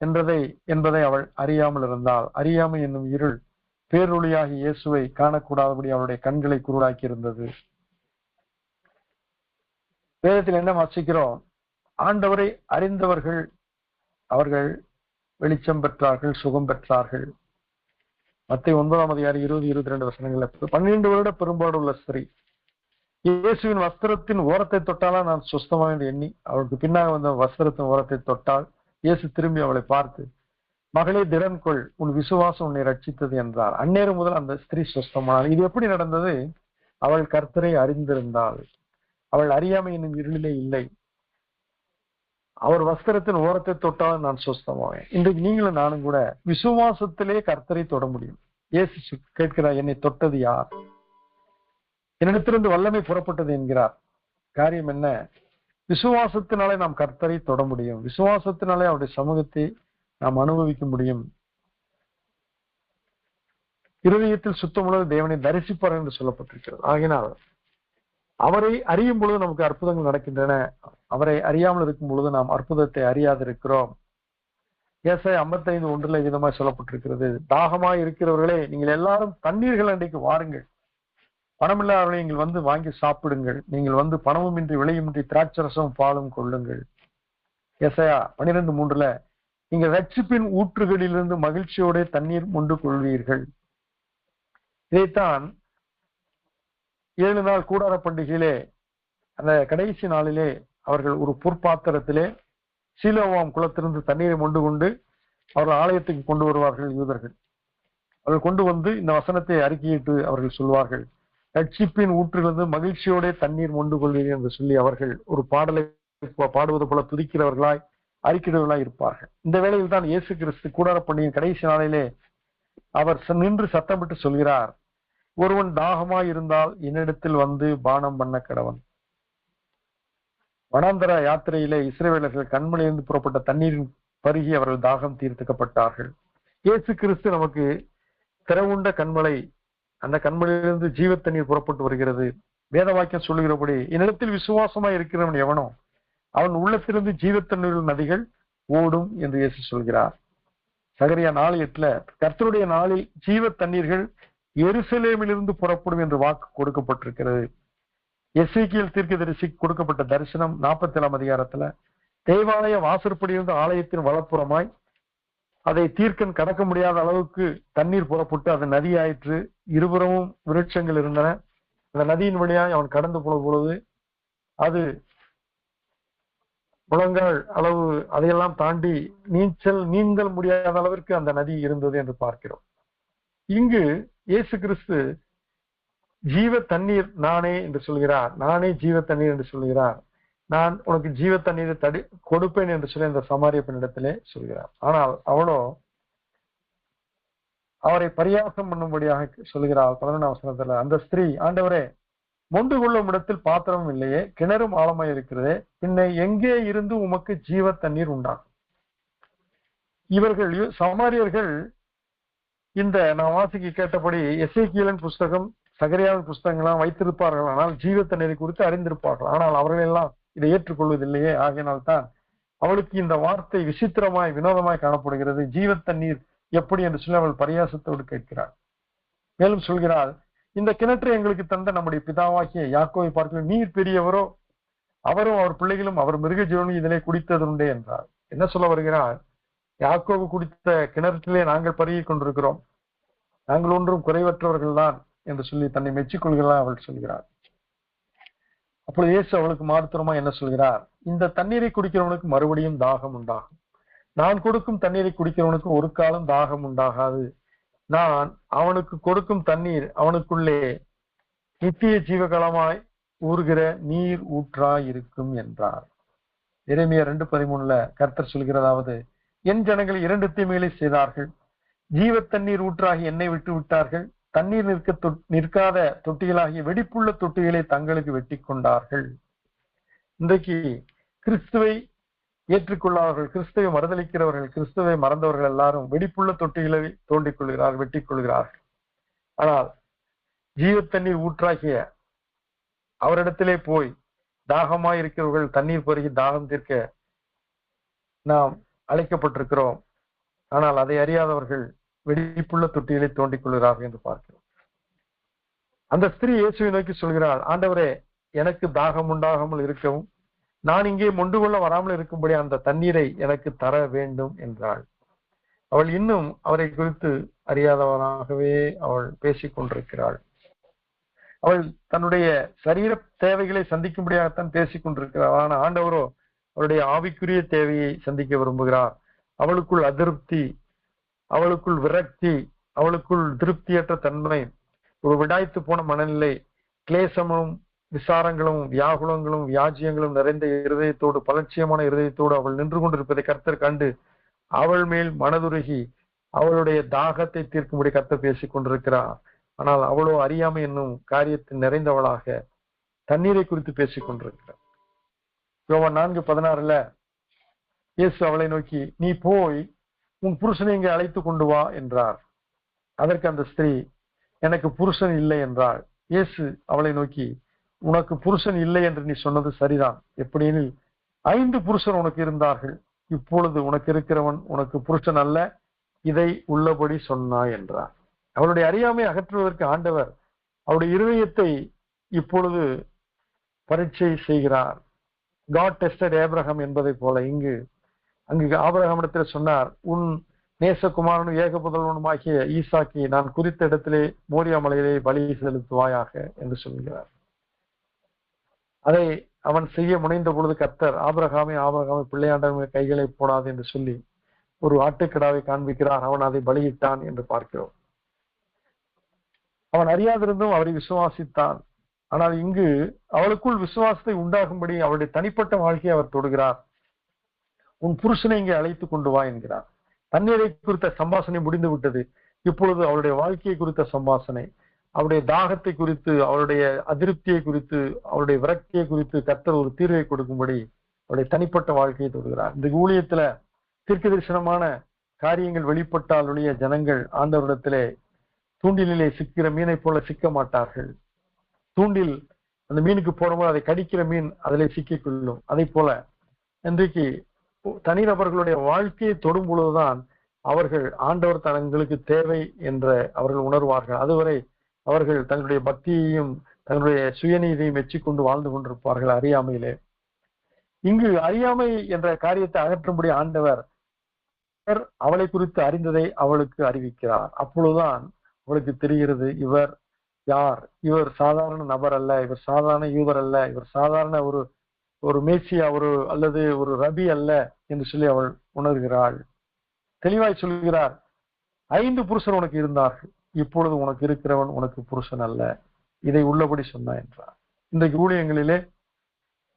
என்பதை அவள் அறியாமல் இருந்தால், அறியாமை என்னும் இருள் பேரொளியாகி இயேசுவை காணக்கூடாதபடி அவருடைய கண்களை குருடாக்கி இருந்தது. வேதத்தில் என்ன வாசிக்கிறோம்? ஆண்டவரை அறிந்தவர்கள் அவர்கள் வெளிச்சம் பெற்றார்கள், சுகம் பெற்றார்கள். மத்தேயு 9ஆம் அதிகாரம் 20-22 வசனங்கள்ல 12 வருட பெரும்பாடு உள்ள ஸ்திரீ இயேசுவின் வஸ்திரத்தின் ஓரத்தை தொட்டாலா நான் சுஸ்தமா என்று எண்ணி அவளுக்கு பின்னாக வந்த வஸ்திரத்தின் ஓரத்தை தொட்டால் இயேசு திரும்பி அவளை பார்த்து, மகளே திடன் கொள், உன் விசுவாசம் உன்னை ரட்சித்தது என்றார். அந்நேரம் முதல் அந்த ஸ்திரீ சுஸ்தமானாள். இது எப்படி நடந்தது? அவள் கர்த்தரை அறிந்திருந்தாள். அவள் அறியாமை என்னும் இருளிலே இல்லை. அவர் வஸ்திரத்தின் ஓரத்தை தொட்டால் நான் சுஸ்தமாவேன். இன்றைக்கு நீங்களும் நானும் கூட விசுவாசத்திலே கர்த்தரை தொட முடியும். இயேசு கேட்கிறார், என்னை தொட்டது யார்? என்னிடத்திலிருந்து வல்லமை புறப்பட்டது என்கிறார். காரியம் என்ன? விசுவாசத்தினாலே நாம் கர்த்தரை தொட முடியும். விசுவாசத்தினாலே அவருடைய சமூகத்தை நாம் அனுபவிக்க முடியும். இருதயத்தில் சுத்தமுள்ள தேவனை தரிசிப்பார் என்று சொல்லப்பட்டிருக்கிறது. ஆகினால் அவரை அறியும் பொழுது நமக்கு அற்புதங்கள் நடக்கின்றன. அவரை அறியாமல் இருக்கும் பொழுது நாம் அற்புதத்தை அறியாதிருக்கிறோம். ஏசாயா 55:1 விதமாய் சொல்லப்பட்டிருக்கிறது, தாகமாய் இருக்கிறவர்களே நீங்கள் எல்லாரும் தண்ணீர்கள் அன்றைக்கு வாருங்கள், பணமில்லாதவர்களை நீங்கள் வந்து வாங்கி சாப்பிடுங்கள், நீங்கள் வந்து பணமுமின்றி விலையுமின்றி திராட்சரசம் பாலும் கொள்ளுங்கள். ஏசாயா 12:3 நீங்கள் ரட்சிப்பின் ஊற்றுகளிலிருந்து மகிழ்ச்சியோட தண்ணீர் மொண்டு கொள்வீர்கள். இதைத்தான் 7 நாள் கூடார பண்டிகையிலே அந்த கடைசி நாளிலே அவர்கள் ஒரு பொற்பாத்திரத்திலே சீலோவாம் குளத்திலிருந்து தண்ணீரை மொண்டு கொண்டு அவர்கள் ஆலயத்துக்கு கொண்டு வருவார்கள். யூதர்கள் அவர்கள் கொண்டு வந்து இந்த வசனத்தை அறிக்கையிட்டு அவர்கள் சொல்வார்கள், ரட்சிப்பின் ஊற்றிலிருந்து மகிழ்ச்சியோட தண்ணீர் மொண்டு கொள்வீர்கள் என்று சொல்லி அவர்கள் ஒரு பாடலை பாடுவது போல துதிக்கிறவர்களாய் அறிக்கையிடுவர்களாய் இருப்பார்கள். இந்த வேளையில் தான் இயேசு கிறிஸ்து கூடார பண்டிகையின் கடைசி நாளிலே அவர் நின்று சத்தமிட்டு சொல்கிறார், ஒருவன் தாகமாய் இருந்தால் என்னிடத்தில் வந்து பானம் பண்ண கடவன். வனாந்தர யாத்திரையிலே இஸ்ரவேலர்கள் கண்மலையிலிருந்து புறப்பட்ட தண்ணீரின் பருகி அவர்கள் தாகம் தீர்த்துக்கப்பட்டார்கள். இயேசு கிறிஸ்து நமக்கு திறவுண்ட கண்மலை, அந்த கண்மலையிலிருந்து ஜீவ தண்ணீர் புறப்பட்டு வருகிறது. வேத வாக்கியம் சொல்லுகிறபடி, என்னிடத்தில் விசுவாசமாய் இருக்கிறவன் எவனோ அவன் உள்ளத்திலிருந்து ஜீவ தண்ணீர் நதிகள் ஓடும் என்று இயேசு சொல்கிறார். சகரியா 4:8 கர்த்தருடைய நாளில் ஜீவ தண்ணீர்கள் எருசலேமிலிருந்து புறப்படும் என்று வாக்கு கொடுக்கப்பட்டிருக்கிறது. எசேக்கியேல் தீர்க்கதரிசி கொடுக்கப்பட்ட தரிசனம் 47 அதிகாரத்துல தேவாலய வாசற்படியிலிருந்து ஆலயத்தின் வலப்புறமாய் அதை தீர்க்கன் கடக்க முடியாத அளவுக்கு தண்ணீர் புறப்பட்டு அது நதியாயிற்று. இருபுறமும் விருட்சங்கள் இருந்தன. அந்த நதியின் வழியாய் அவன் கடந்து போன பொழுது அது முழங்கால் அளவு, அதையெல்லாம் தாண்டி நீந்தல் முடியாத அளவிற்கு அந்த நதி இருந்தது என்று பார்க்கிறோம். இங்கு இயேசு கிறிஸ்து ஜீவ தண்ணீர் நானே என்று சொல்கிறார். நானே ஜீவ தண்ணீர் என்று சொல்கிறார். நான் உனக்கு ஜீவ தண்ணீரை கொடுப்பேன் என்று சொல்லி இந்த சமாரிய பெண்ணிடத்திலே சொல்கிறார். ஆனால் அவளோ அவரை பரியாசம் பண்ணும்படியாக சொல்கிறார். 11ஆம் வசனத்துல, அந்த ஸ்திரீ, ஆண்டவரே, மொண்டு கொள்ளும் இடத்தில் பாத்திரமும் இல்லையே, கிணறும் ஆழமாய் இருக்கிறதே, பின்ன எங்கே இருந்து உமக்கு ஜீவ தண்ணீர் உண்டாகும்? இவர்கள் சமாரியர்கள் இந்த நான் வாசிக்க கேட்டபடி எசேக்கியேலின் புஸ்தகம், சகரியாவின் புஸ்தகங்களாம் வைத்திருப்பார்கள், ஆனால் ஜீவ தண்ணீரை குறித்து அறிந்திருப்பார்கள். ஆனால் அவர்கள் எல்லாம் இதை ஏற்றுக்கொள்வதில்லையே. ஆகையினால்தான் அவளுக்கு இந்த வார்த்தை விசித்திரமாய் வினோதமாய் காணப்படுகிறது. ஜீவ தண்ணீர் எப்படி என்று சொல்லி அவள் பரியாசத்தோடு கேட்கிறாள். மேலும் சொல்கிறாள், இந்த கிணற்றை எங்களுக்கு தந்த நம்முடைய பிதாவாகிய யாக்கோவை பார்க்க நீர் பெரியவரோ, அவரும் அவர் பிள்ளைகளும் அவர் மிருக ஜீவனும் இதிலே குடித்ததுண்டே என்றார். என்ன சொல்ல வருகிறார்? யாக்கோவு குடித்த கிணற்றிலே நாங்கள் பருகிக் கொண்டிருக்கிறோம், நாங்கள் ஒன்றும் குறைவற்றவர்கள் தான் என்று சொல்லி தன்னை மெச்சிக்கொள்கிறார் அவள் சொல்கிறார். அப்பொழுது இயேசு அவளுக்கு மாத்திரமா என்ன சொல்கிறார்? இந்த தண்ணீரை குடிக்கிறவனுக்கு மறுபடியும் தாகம் உண்டாகும். நான் கொடுக்கும் தண்ணீரை குடிக்கிறவனுக்கு ஒரு காலம் தாகம் உண்டாகாது. நான் அவனுக்கு கொடுக்கும் தண்ணீர் அவனுக்குள்ளே நித்திய ஜீவகாலமாய் ஊறுகிற நீர் ஊற்றாய் இருக்கும் என்றார். எரேமியா 2:13 கர்த்தர் சொல்கிறதாவது, என் ஜனங்கள் 2 தீமைகளை செய்தார்கள், ஜீவ தண்ணீர் ஊற்றாகி என்னை விட்டு விட்டார்கள், தண்ணீர் நிற்காத தொட்டிகளாகிய வெடிப்புள்ள தொட்டிகளை தங்களுக்கு வெட்டி கொண்டார்கள். இன்றைக்கு கிறிஸ்துவை ஏற்றுக்கொள்ளாதவர்கள், கிறிஸ்துவை மறுதளிக்கிறவர்கள், கிறிஸ்துவை மறந்தவர்கள் எல்லாரும் வெடிப்புள்ள தொட்டிகளை தோண்டிக் கொள்கிறார்கள், வெட்டி கொள்கிறார்கள். ஆனால் ஜீவ தண்ணீர் ஊற்றாகிய அவரிடத்திலே போய் தாகமாய் இருக்கிறவர்கள் தண்ணீர் பருகி தாகம் தீர்க்க நாம் அழைக்கப்பட்டிருக்கிறோம். ஆனால் அதை அறியாதவர்கள் வெடிப்புள்ள தொட்டிகளை தோண்டிக் கொள்கிறார்கள் என்று பார்க்கிறோம். அந்த ஸ்திரீ இயேசுவை நோக்கி சொல்கிறாள், ஆண்டவரே, எனக்கு தாகம் உண்டாகாமல் இருக்கவும் நான் இங்கே மொண்டு கொள்ள வராமல் இருக்கும்படி அந்த தண்ணீரை எனக்கு தர வேண்டும் என்றாள். அவள் இன்னும் அவரை குறித்து அறியாதவனாகவே அவள் பேசிக் கொண்டிருக்கிறாள். அவள் தன்னுடைய சரீர தேவைகளை சந்திக்கும்படியாகத்தான் பேசிக் கொண்டிருக்கிறாள். ஆனால் ஆண்டவரோ அவருடைய ஆவிக்குரிய தேவையை சந்திக்க விரும்புகிறார். அவளுக்குள் அதிருப்தி, அவளுக்குள் விரக்தி, அவளுக்குள் திருப்தியற்ற தன்மை, ஒரு விடாய்த்து போன மனநிலை, கிளேசமும் விசாரங்களும் வியாகுலங்களும் வியாஜியங்களும் நிறைந்த இருதயத்தோடு, பலட்சியமான இருதயத்தோடு அவள் நின்று கொண்டிருப்பதை கர்த்தர் கண்டு அவள் மேல் மனதுருகி அவளுடைய தாகத்தை தீர்க்கும்படி கர்த்தர் பேசிக் கொண்டிருக்கிறார். ஆனால் அவளோ அறியாமை என்னும் காரியத்தில் நிறைந்தவளாக தண்ணீரை குறித்து பேசிக் கொண்டிருக்கிறார். யோவான் 4:16 இயேசு அவளை நோக்கி, நீ போய் உன் புருஷனை இங்கே அழைத்து கொண்டு வா என்றார். அதற்கு அந்த ஸ்திரீ, எனக்கு புருஷன் இல்லை என்றாள். இயேசு அவளை நோக்கி, உனக்கு புருஷன் இல்லை என்று நீ சொன்னது சரிதான். எப்படியெனில் 5 புருஷர் உனக்கு இருந்தார்கள், இப்பொழுது உனக்கு இருக்கிறவன் உனக்கு புருஷன் அல்ல, இதை உள்ளபடி சொன்னாய் என்றார். அவளுடைய அறியாமை அகற்றுவதற்கு ஆண்டவர் அவருடைய இருதயத்தை இப்பொழுது பரீட்சை செய்கிறார். காட் டெஸ்டட் ஏப்ரஹாம் என்பதை போல அங்கு ஆபிரகாமிடத்தில் சொன்னார், உன் நேசகுமாரனும் ஏகபுதல்வனுமாகிய ஈசாக்கை நான் குறித்த இடத்திலே மோரியா மலையிலே பலி செலுத்துவாயாக என்று சொல்கிறார். அதை அவன் செய்ய முனைந்த பொழுது கர்த்தர் ஆபிரகாமை பிள்ளையாண்டவங்க கைகளை போடாது என்று சொல்லி ஒரு ஆட்டுக்கிடாவை காண்பிக்கிறார். அவன் அதை பலியிட்டான் என்று பார்க்கிறோம். அவன் அறியாதிருந்தும் அவரை விசுவாசித்தான். ஆனால் இங்கு அவளுக்குள் விசுவாசத்தை உண்டாகும்படி அவளுடைய தனிப்பட்ட வாழ்க்கையை அவர் தொடுகிறார். உன் புருஷனை இங்கே அழைத்து கொண்டு வா என்கிறார். தண்ணீரை குறித்த சம்பாஷணை முடிந்து விட்டது. இப்பொழுது அவளுடைய வாழ்க்கையை குறித்த சம்பாஷணை, அவருடைய தாகத்தை குறித்து, அவருடைய அதிருப்தியை குறித்து, அவருடைய விரக்தியை குறித்து கர்த்தர் ஒரு தீர்வை கொடுக்கும்படி அவருடைய தனிப்பட்ட வாழ்க்கையை தொடுகிறார். இந்த ஊழியத்துல தீர்க்க தரிசனமான காரியங்கள் வெளிப்பட்டாலுடைய ஜனங்கள் ஆண்டவரிடத்திலே தூண்டிலே சிக்கிற மீனை போல சிக்க மாட்டார்கள். தூண்டில் அந்த மீனுக்கு போடும்போது அதை கடிக்கிற மீன் அதிலே சிக்கிக் கொள்ளும். அதை போல இன்றைக்கு தனிநபர்களுடைய வாழ்க்கையை தொடும் பொழுதுதான் அவர்கள் ஆண்டவர் தங்களுக்கு தேவை என்ற அவர்கள் உணர்வார்கள். அதுவரை அவர்கள் தங்களுடைய பக்தியையும் தங்களுடைய சுயநீதியையும் மெச்சிக்கொண்டு வாழ்ந்து கொண்டிருப்பார்கள் அறியாமையிலே. இங்கு அறியாமை என்ற காரியத்தை அகற்றும்படி ஆண்டவர் அவளை குறித்து அறிந்ததை அவளுக்கு அறிவிக்கிறார். அப்பொழுதுதான் அவளுக்கு தெரிகிறது, இவர் யார், இவர் சாதாரண நபர் அல்ல, இவர் சாதாரண யூதர் அல்ல, இவர் சாதாரண ஒரு மேசியா அல்லது ஒரு ரபி அல்ல என்று சொல்லி அவள் உணர்கிறாள். தெளிவாய் சொல்கிறார், 5 புருஷர் உனக்கு இருந்தார்கள், இப்பொழுது உனக்கு இருக்கிறவன் உனக்கு புருஷன் அல்ல, இதை உள்ளபடி சொன்ன என்றார். இன்றைக்கு ஊழியங்களிலே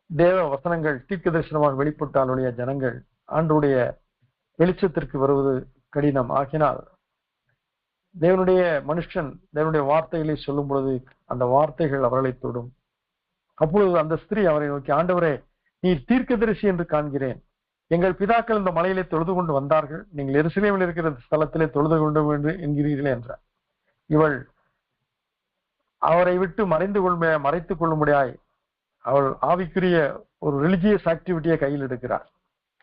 தேவ வசனங்கள் தீர்க்க தரிசனமாக வெளிப்பட்டாலுடைய ஜனங்கள் ஆண்டுடைய வெளிச்சத்திற்கு வருவது கடினம். ஆகினால் தேவனுடைய மனுஷன் தேவனுடைய வார்த்தைகளை சொல்லும் பொழுது அந்த வார்த்தைகள் அவர்களை தொடும். அப்பொழுது அந்த ஸ்திரீ அவரை நோக்கி, ஆண்டவரே, நீர் தீர்க்கதரிசி என்று காண்கிறேன். எங்கள் பிதாக்கள் இந்த மலையிலே தொழுது கொண்டு வந்தார்கள், நீங்கள் எருசலேமில் இருக்கிற ஸ்தலத்திலே தொழுது கொண்டு என்கிறீர்களே என்றார். இவள் அவரை விட்டு மறைத்துக் கொள்ளும்படியாய் அவள் ஆவிக்குரிய ஒரு ரிலிஜியஸ் ஆக்டிவிட்டியை கையில் எடுக்கிறார்.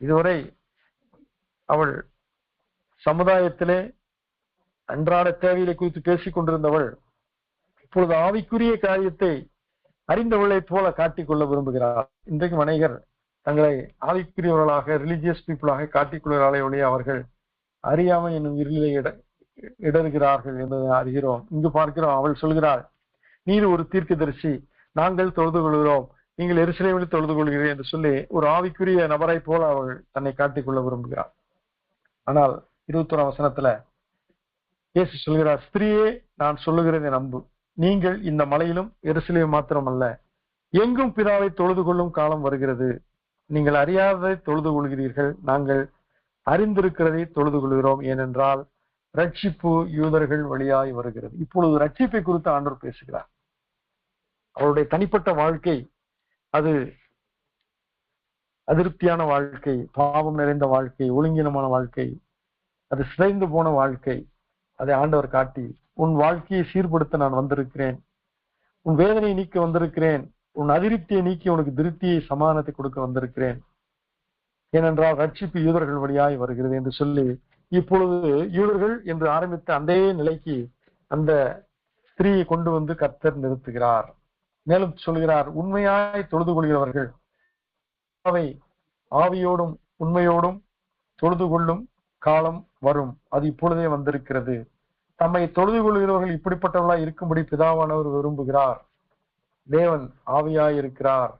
இதுவரை அவள் சமுதாயத்திலே அன்றாட தேவையை குறித்து பேசிக் கொண்டிருந்தவள் இப்பொழுது ஆவிக்குரிய காரியத்தை அறிந்தவளை போல காட்டிக்கொள்ள விரும்புகிறார். இன்றைக்கு அநேகர் தங்களை ஆவிக்குரியவர்களாக ரிலிஜியஸ் பீப்புளாக காட்டிக்கொள்கிறார்களே ஒழிய அவர்கள் அறியாமை என்னும் இருளிலே இடறுகிறார்கள் என்பதை அறிகிறோம். இங்கு பார்க்கிறோம், அவள் சொல்கிறாள், நீர் ஒரு தீர்க்கதரிசி, நாங்கள் தொழுது கொள்கிறோம், நீங்கள் எருசலேமில் தொழுது கொள்கிறீர்கள் என்று சொல்லி ஒரு ஆவிக்குரிய நபரை போல அவள் தன்னை காட்டிக்கொள்ள விரும்புகிறார். ஆனால் 21ஆம் வசனத்துல இயேசு சொல்கிறார், ஸ்திரீயே, நான் சொல்லுகிறதை நம்பு, நீங்கள் இந்த மலையிலும் எருசலேம் மாத்திரமல்ல எங்கும் பிதாவை தொழுது கொள்ளும் காலம் வருகிறது. நீங்கள் அறியாததை தொழுது கொள்கிறீர்கள், நாங்கள் அறிந்திருக்கிறதை தொழுது கொள்கிறோம், ஏனென்றால் ரட்சிப்பு யூதர்கள் வழியாய் வருகிறது. இப்பொழுது ரட்சிப்பை குறித்து ஆண்டவர் பேசுகிறார். அவருடைய தனிப்பட்ட வாழ்க்கை அது அதிருப்தியான வாழ்க்கை, பாவம் நிறைந்த வாழ்க்கை, ஒழுங்கினமான வாழ்க்கை, அது சிதைந்து போன வாழ்க்கை. அதை ஆண்டவர் காட்டி, உன் வாழ்க்கையை சீர்படுத்த நான் வந்திருக்கிறேன், உன் வேதனையை நீக்க வந்திருக்கிறேன், உன் அதிருப்தியை நீக்கி உனக்கு திருப்தியை சமாதானத்தை கொடுக்க வந்திருக்கிறேன், ஏனென்றால் ரட்சிப்பு யூதர்கள் வழியாய் வருகிறது என்று சொல்லி இப்பொழுது யூதர்கள் என்று ஆரம்பித்த அந்த நிலைக்கு அந்த ஸ்திரீயை கொண்டு வந்து கர்த்தர் நிறுத்துகிறார். மேலும் சொல்கிறார், உண்மையாய் தொழுது கொள்கிறவர்கள் அவை ஆவியோடும் உண்மையோடும் தொழுது கொள்ளும் காலம் வரும், அது இப்பொழுதே வந்திருக்கிறது. தம்மை தொழுது கொள்கிறவர்கள் இப்படிப்பட்டவர்களாய் இருக்கும்படி பிதாவானவர் விரும்புகிறார். தேவன் ஆவியாய் இருக்கிறார்.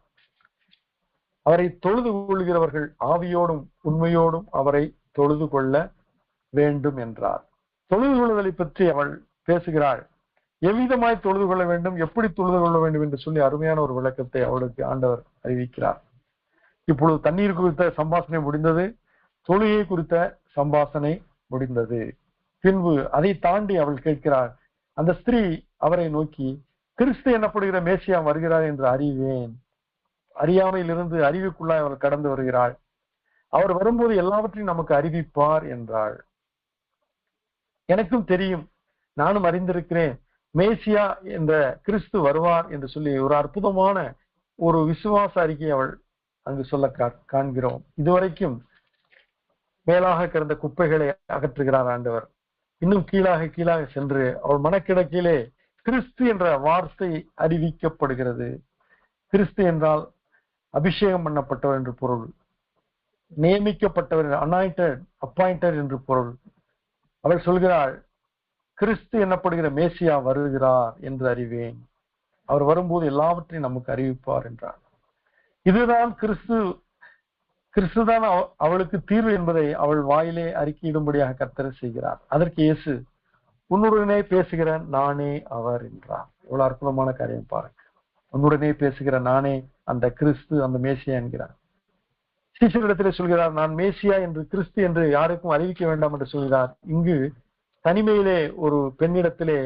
அவரை தொழுது கொள்கிறவர்கள் ஆவியோடும் உண்மையோடும் அவரை தொழுது கொள்ள வேண்டும் என்றார். தொழுது கொள்ளுதலை பற்றி அவள் பேசுகிறாள். எவ்விதமாய் தொழுது கொள்ள வேண்டும், எப்படி தொழுது கொள்ள வேண்டும் என்று சொல்லி அருமையான ஒரு விளக்கத்தை அவளுக்கு ஆண்டவர் அறிவிக்கிறார். இப்பொழுது தண்ணீர் குறித்த சம்பாஷணை முடிந்தது, தொழுகை குறித்த சம்பாஷணை முடிந்தது. பின்பு அதை தாண்டி அவள் கேட்கிறாள், அந்த ஸ்திரீ அவரை நோக்கி, கிறிஸ்து எனப்படுகிற மேசியா வருகிறார் என்று அறிவேன். அறியாமையிலிருந்து அறிவுக்குள்ளாய் அவள் கடந்து வருகிறாள். அவர் வரும்போது எல்லாவற்றையும் நமக்கு அறிவிப்பார் என்றாள். எனக்கும் தெரியும், நானும் அறிந்திருக்கிறேன், மேசியா என்ற கிறிஸ்து வருவார் என்று சொல்லி ஒரு அற்புதமான ஒரு விசுவாச அறிக்கையை அவள் அங்கு சொல்ல காண்கிறோம். இதுவரைக்கும் மேலாக கிடந்த குப்பைகளை அகற்றுகிறார் ஆண்டவர். இன்னும் கீழாக சென்று அவள் மனக்கிடக்கிலே கிறிஸ்து என்ற வார்த்தை அறிவிக்கப்படுகிறது. கிறிஸ்து என்றால் அபிஷேகம் பண்ணப்பட்டவர் என்று பொருள், நியமிக்கப்பட்டவர், அப்பாயிண்டட் என்று பொருள். அவள் சொல்கிறாள், கிறிஸ்து என்னப்படுகிற மேசியா வருகிறார் என்று அறிவேன், அவர் வரும்போது எல்லாவற்றையும் நமக்கு அறிவிப்பார் என்றார். இதுதான் கிறிஸ்துதான் அவளுக்கு தீர்வு என்பதை அவள் வாயிலே அறிக்கையிடும்படியாக கர்த்தர் செய்கிறார். அதற்கு இயேசு, உன்னுடனே பேசுகிற நானே அவர் என்றார். இவ்வளவு அற்புதமான காரியம் பாருங்க. உன்னுடனே பேசுகிற நானே அந்த கிறிஸ்து, அந்த மேசியா என்கிறார். சீஷரிடத்திலே சொல்கிறார், நான் மேசியா என்று கிறிஸ்து என்று யாருக்கும் அறிவிக்க வேண்டாம் என்று சொல்கிறார். இங்கு தனிமையிலே ஒரு பெண்ணிடத்திலே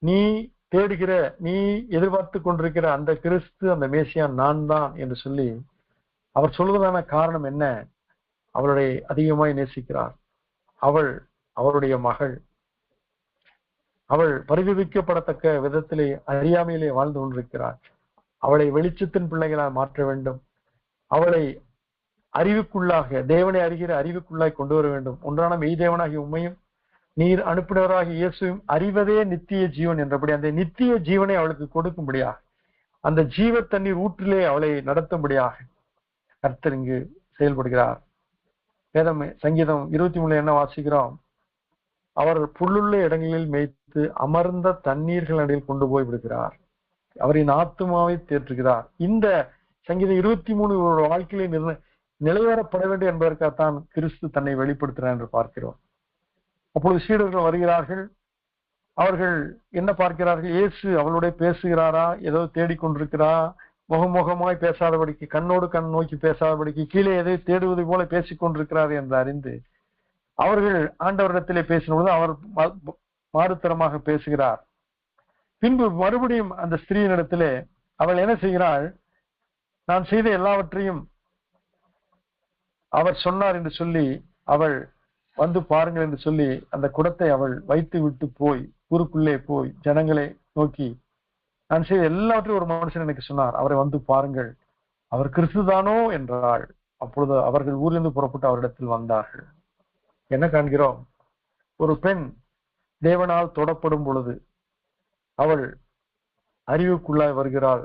நீ தேடுகிற, நீ எதிர்பார்த்து கொண்டிருக்கிற அந்த கிறிஸ்து, அந்த மேசியா நான் தான் என்று சொல்லி அவர் சொல்வதான காரணம் என்ன? அவளை அதிகமாய் நேசிக்கிறார். அவள் அவருடைய மகள். அவள் பரிதபிக்கப்படத்தக்க விதத்திலே அறியாமையிலே வாழ்ந்து கொண்டிருக்கிறார். அவளை வெளிச்சத்தின் பிள்ளைகளால் மாற்ற வேண்டும். அவளை அறிவுக்குள்ளாக, தேவனை அறிகிற அறிவுக்குள்ளாய் கொண்டு வர வேண்டும். ஒன்றான மெய்தேவனாகி உண்மையும் நீர் அனுப்பினவராகி இயேசுவும் அறிவதே நித்திய ஜீவன் என்றபடி அந்த நித்திய ஜீவனை அவளுக்கு கொடுக்கும்படியாக, அந்த ஜீவ தண்ணீர் ஊற்றிலே அவளை நடத்தும்படியாக கர்த்தர் இங்கு செயல்படுகிறார். வேதம் சங்கீதம் 23 என்ன வாசிக்கிறோம்? அவர் புல்லுள்ள இடங்களில் மேய்த்து அமர்ந்த தண்ணீர்கள் அடியில் கொண்டு போய் விடுகிறார், அவரின் ஆத்துமாவை தேற்றுகிறார். இந்த சங்கீதம் 23 வாழ்க்கையிலே நிலைவரப்பட வேண்டும் என்பதற்காகத்தான் கிறிஸ்து தன்னை வெளிப்படுத்துகிறார் என்று பார்க்கிறோம். அப்பொழுது சீடர்கள் வருகிறார்கள். அவர்கள் என்ன பார்க்கிறார்கள்? இயேசு அவளுடைய பேசுகிறாரா, ஏதோ தேடிக்கொண்டிருக்கிறா, முகமுகமாய் பேசாதபடிக்கு, கண்ணோடு கண் நோக்கி பேசாதபடிக்கு கீழே எதை தேடுவது போல பேசிக் கொண்டிருக்கிறார் என்று அறிந்து அவர்கள் ஆண்டவரிடத்திலே பேசினபோது அவர் மாறுத்தரமாக பேசுகிறார். பின்பு மறுபடியும் அந்த ஸ்திரீனிடத்திலே அவள் என்ன செய்கிறாள்? நான் செய்த எல்லாவற்றையும் அவர் சொன்னார் என்று சொல்லி, அவள் வந்து பாருங்கள் என்று சொல்லி அந்த குடத்தை அவள் வைத்து விட்டு போய் ஊருக்குள்ளே போய் ஜனங்களை நோக்கி, நான் செய்த எல்லாவற்றையும் ஒரு மனுஷன் எனக்கு சொன்னார், அவரை வந்து பாருங்கள், அவர் கிறிஸ்துதானோ என்றாள். அப்பொழுது அவர்கள் ஊரிலிருந்து புறப்பட்டு அவரிடத்தில் வந்தார்கள். என்ன காண்கிறோம்? ஒரு பெண் தேவனால் தொடப்படும் பொழுது அவள் அறிவுக்குள்ளாய் வருகிறாள்.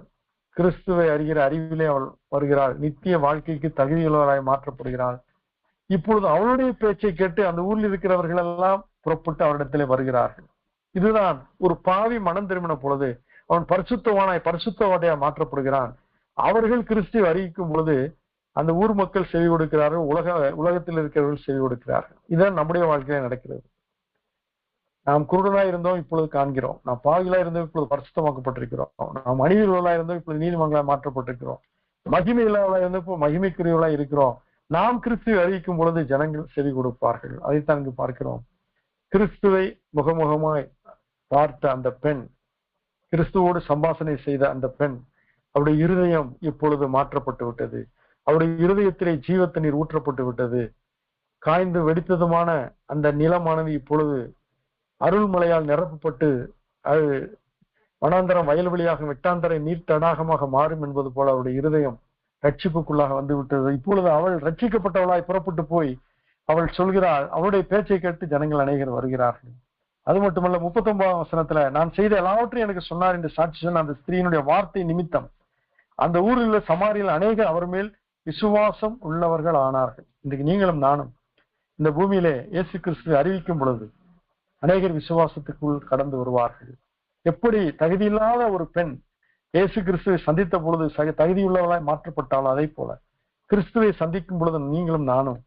கிறிஸ்துவை அறிகிற அறிவிலே அவள் வருகிறாள். நித்திய வாழ்க்கைக்கு தகுதியுள்ளவராய் மாற்றப்படுகிறாள். இப்பொழுது அவளுடைய பேச்சை கேட்டு அந்த ஊரில் இருக்கிறவர்கள் எல்லாம் புறப்பட்டு அவரிடத்திலே வருகிறார்கள். இதுதான் ஒரு பாவி மனம் திரும்பின பொழுது அவன் பரிசுத்தவானாய் மாற்றப்படுகிறான். அவர்கள் கிறிஸ்துவை அறிவிக்கும் பொழுது அந்த ஊர் மக்கள் செவி கொடுக்கிறார்கள், உலகத்தில் இருக்கிறவர்கள் செவி கொடுக்கிறார்கள். இதுதான் நம்முடைய வாழ்க்கையில நடக்கிறது. நாம் குருடனாய் இருந்தோம், இப்பொழுது காண்கிறோம். நாம் பாவிகளா இருந்தோம், இப்பொழுது பரிசுத்தமாக்கப்பட்டிருக்கிறோம். நாம் அநீதியுள்ளவர்களா இருந்தோம், இப்பொழுது நீதிமங்களாய் மாற்றப்பட்டிருக்கிறோம். மகிமை இல்லாதவர்களா இருந்தோம், இப்போ மகிமைக்குரியவர்களா இருக்கிறோம். நாம் கிறிஸ்துவை அறிவிக்கும் பொழுது ஜனங்கள் செவி கொடுப்பார்கள். அதைத்தான் இங்கு பார்க்கிறோம். கிறிஸ்துவை முகமுகமாய் பார்த்த அந்த பெண், கிறிஸ்துவோடு சம்பாஷணை செய்த அந்த பெண், அவருடைய இருதயம் இப்பொழுது மாற்றப்பட்டு விட்டது. அவருடைய இருதயத்திலே ஜீவ தண்ணீர் ஊற்றப்பட்டு விட்டது. காய்ந்து வெடித்ததுமான அந்த நிலமானது இப்பொழுது அருள்மலையால் நிரப்பப்பட்டு அது வனாந்தரம் வயல்வெளியாக வெட்டாந்தரை நீர் தடாகமாக மாறும் என்பது போல அவருடைய இருதயம் ரட்சிப்புக்குள்ளாக வந்து விட்டது. இப்பொழுது அவள் ரட்சிக்கப்பட்டவளாய் புறப்பட்டு போய் அவள் சொல்கிறாள். அவளுடைய பேச்சை கேட்டு ஜனங்கள் அநேகர் வருகிறார்கள். அது மட்டுமல்ல, 39ஆம் வசனத்துல நான் செய்த எல்லாவற்றையும் எனக்கு சொன்னார் என்று சாட்சி சொன்ன அந்த ஸ்திரீனுடைய வார்த்தை நிமித்தம் அந்த ஊரில் உள்ள சமாரியில் அநேகர் அவர் மேல் விசுவாசம் உள்ளவர்கள் ஆனார்கள். இன்றைக்கு நீங்களும் நானும் இந்த பூமியிலே இயேசு கிறிஸ்துவை அறிவிக்கும் பொழுது அநேகர் விசுவாசத்துக்குள் கடந்து வருவார்கள். எப்படி தகுதியில்லாத ஒரு பெண் இயேசு கிறிஸ்துவை சந்தித்த பொழுது தகுதியுள்ளவர்களாய் மாற்றப்பட்டாலும் அதை போல கிறிஸ்துவை சந்திக்கும் பொழுது நீங்களும் நானும்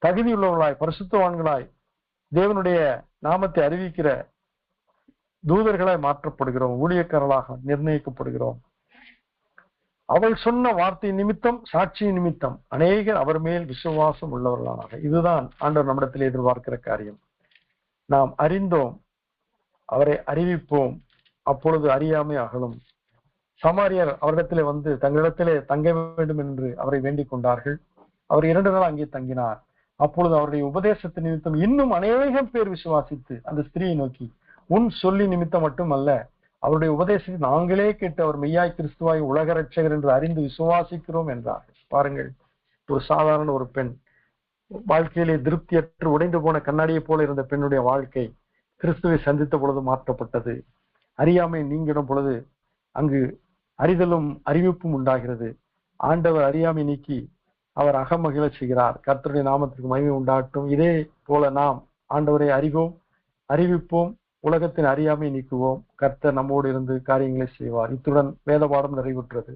தகுதியுள்ளவர்களாய், பரிசுத்தவான்களாய், தேவனுடைய நாமத்தை அறிவிக்கிற தூதர்களாய் மாற்றப்படுகிறோம், ஊழியக்காரர்களாக நிர்ணயிக்கப்படுகிறோம். அவள் சொன்ன வார்த்தை நிமித்தம், சாட்சி நிமித்தம் அநேகர் அவர் மேல் விசுவாசம் உள்ளவர்களானாக. இதுதான் ஆண்டவர் நம்மிடத்தில் எதிர்பார்க்கிற காரியம். நாம் அறிந்தோம், அவரை அறிவிப்போம், அப்பொழுது அறியாமை அகலும். சமாரியர் அவரிடத்திலே வந்து தங்களிடத்திலே தங்க வேண்டும் என்று அவரை வேண்டிக் கொண்டார்கள். அவர் 2 நாள் அங்கே தங்கினார். அப்பொழுது அவருடைய உபதேசத்தின் நிமித்தம் இன்னும் அநேகம் பேர் விசுவாசித்து அந்த ஸ்திரீயை நோக்கி, உன் சொல்லி நிமித்தம் மட்டுமல்ல, அவருடைய உபதேசத்தை நாங்களே கேட்டு அவர் மெய்யாய் கிறிஸ்துவாய் உலக ரட்சகர் என்று அறிந்து விசுவாசிக்கிறோம் என்றார். பாருங்கள், ஒரு சாதாரண ஒரு பெண், வாழ்க்கையிலே திருப்தியற்று உடைந்து போன கண்ணாடியை போல இருந்த பெண்ணுடைய வாழ்க்கை கிறிஸ்துவை சந்தித்த பொழுது மாற்றப்பட்டது. அறியாமை நீங்கிடும் பொழுது அங்கு அறிதலும் அறிவிப்பும் உண்டாகிறது. ஆண்டவர் அறியாமை நீக்கி அவர் அகமகிழ செய்கிறார். கர்த்தருடைய நாமத்திற்கு மகிமை உண்டாகட்டும். இதே போல நாம் ஆண்டவரை அறிவோம், அறிவிப்போம், உலகத்தின் அறியாமை நீக்குவோம். கர்த்தர் நம்மோடு இருந்து காரியங்களை செய்வார். இத்துடன் வேத பாடம் நிறைவுற்றது.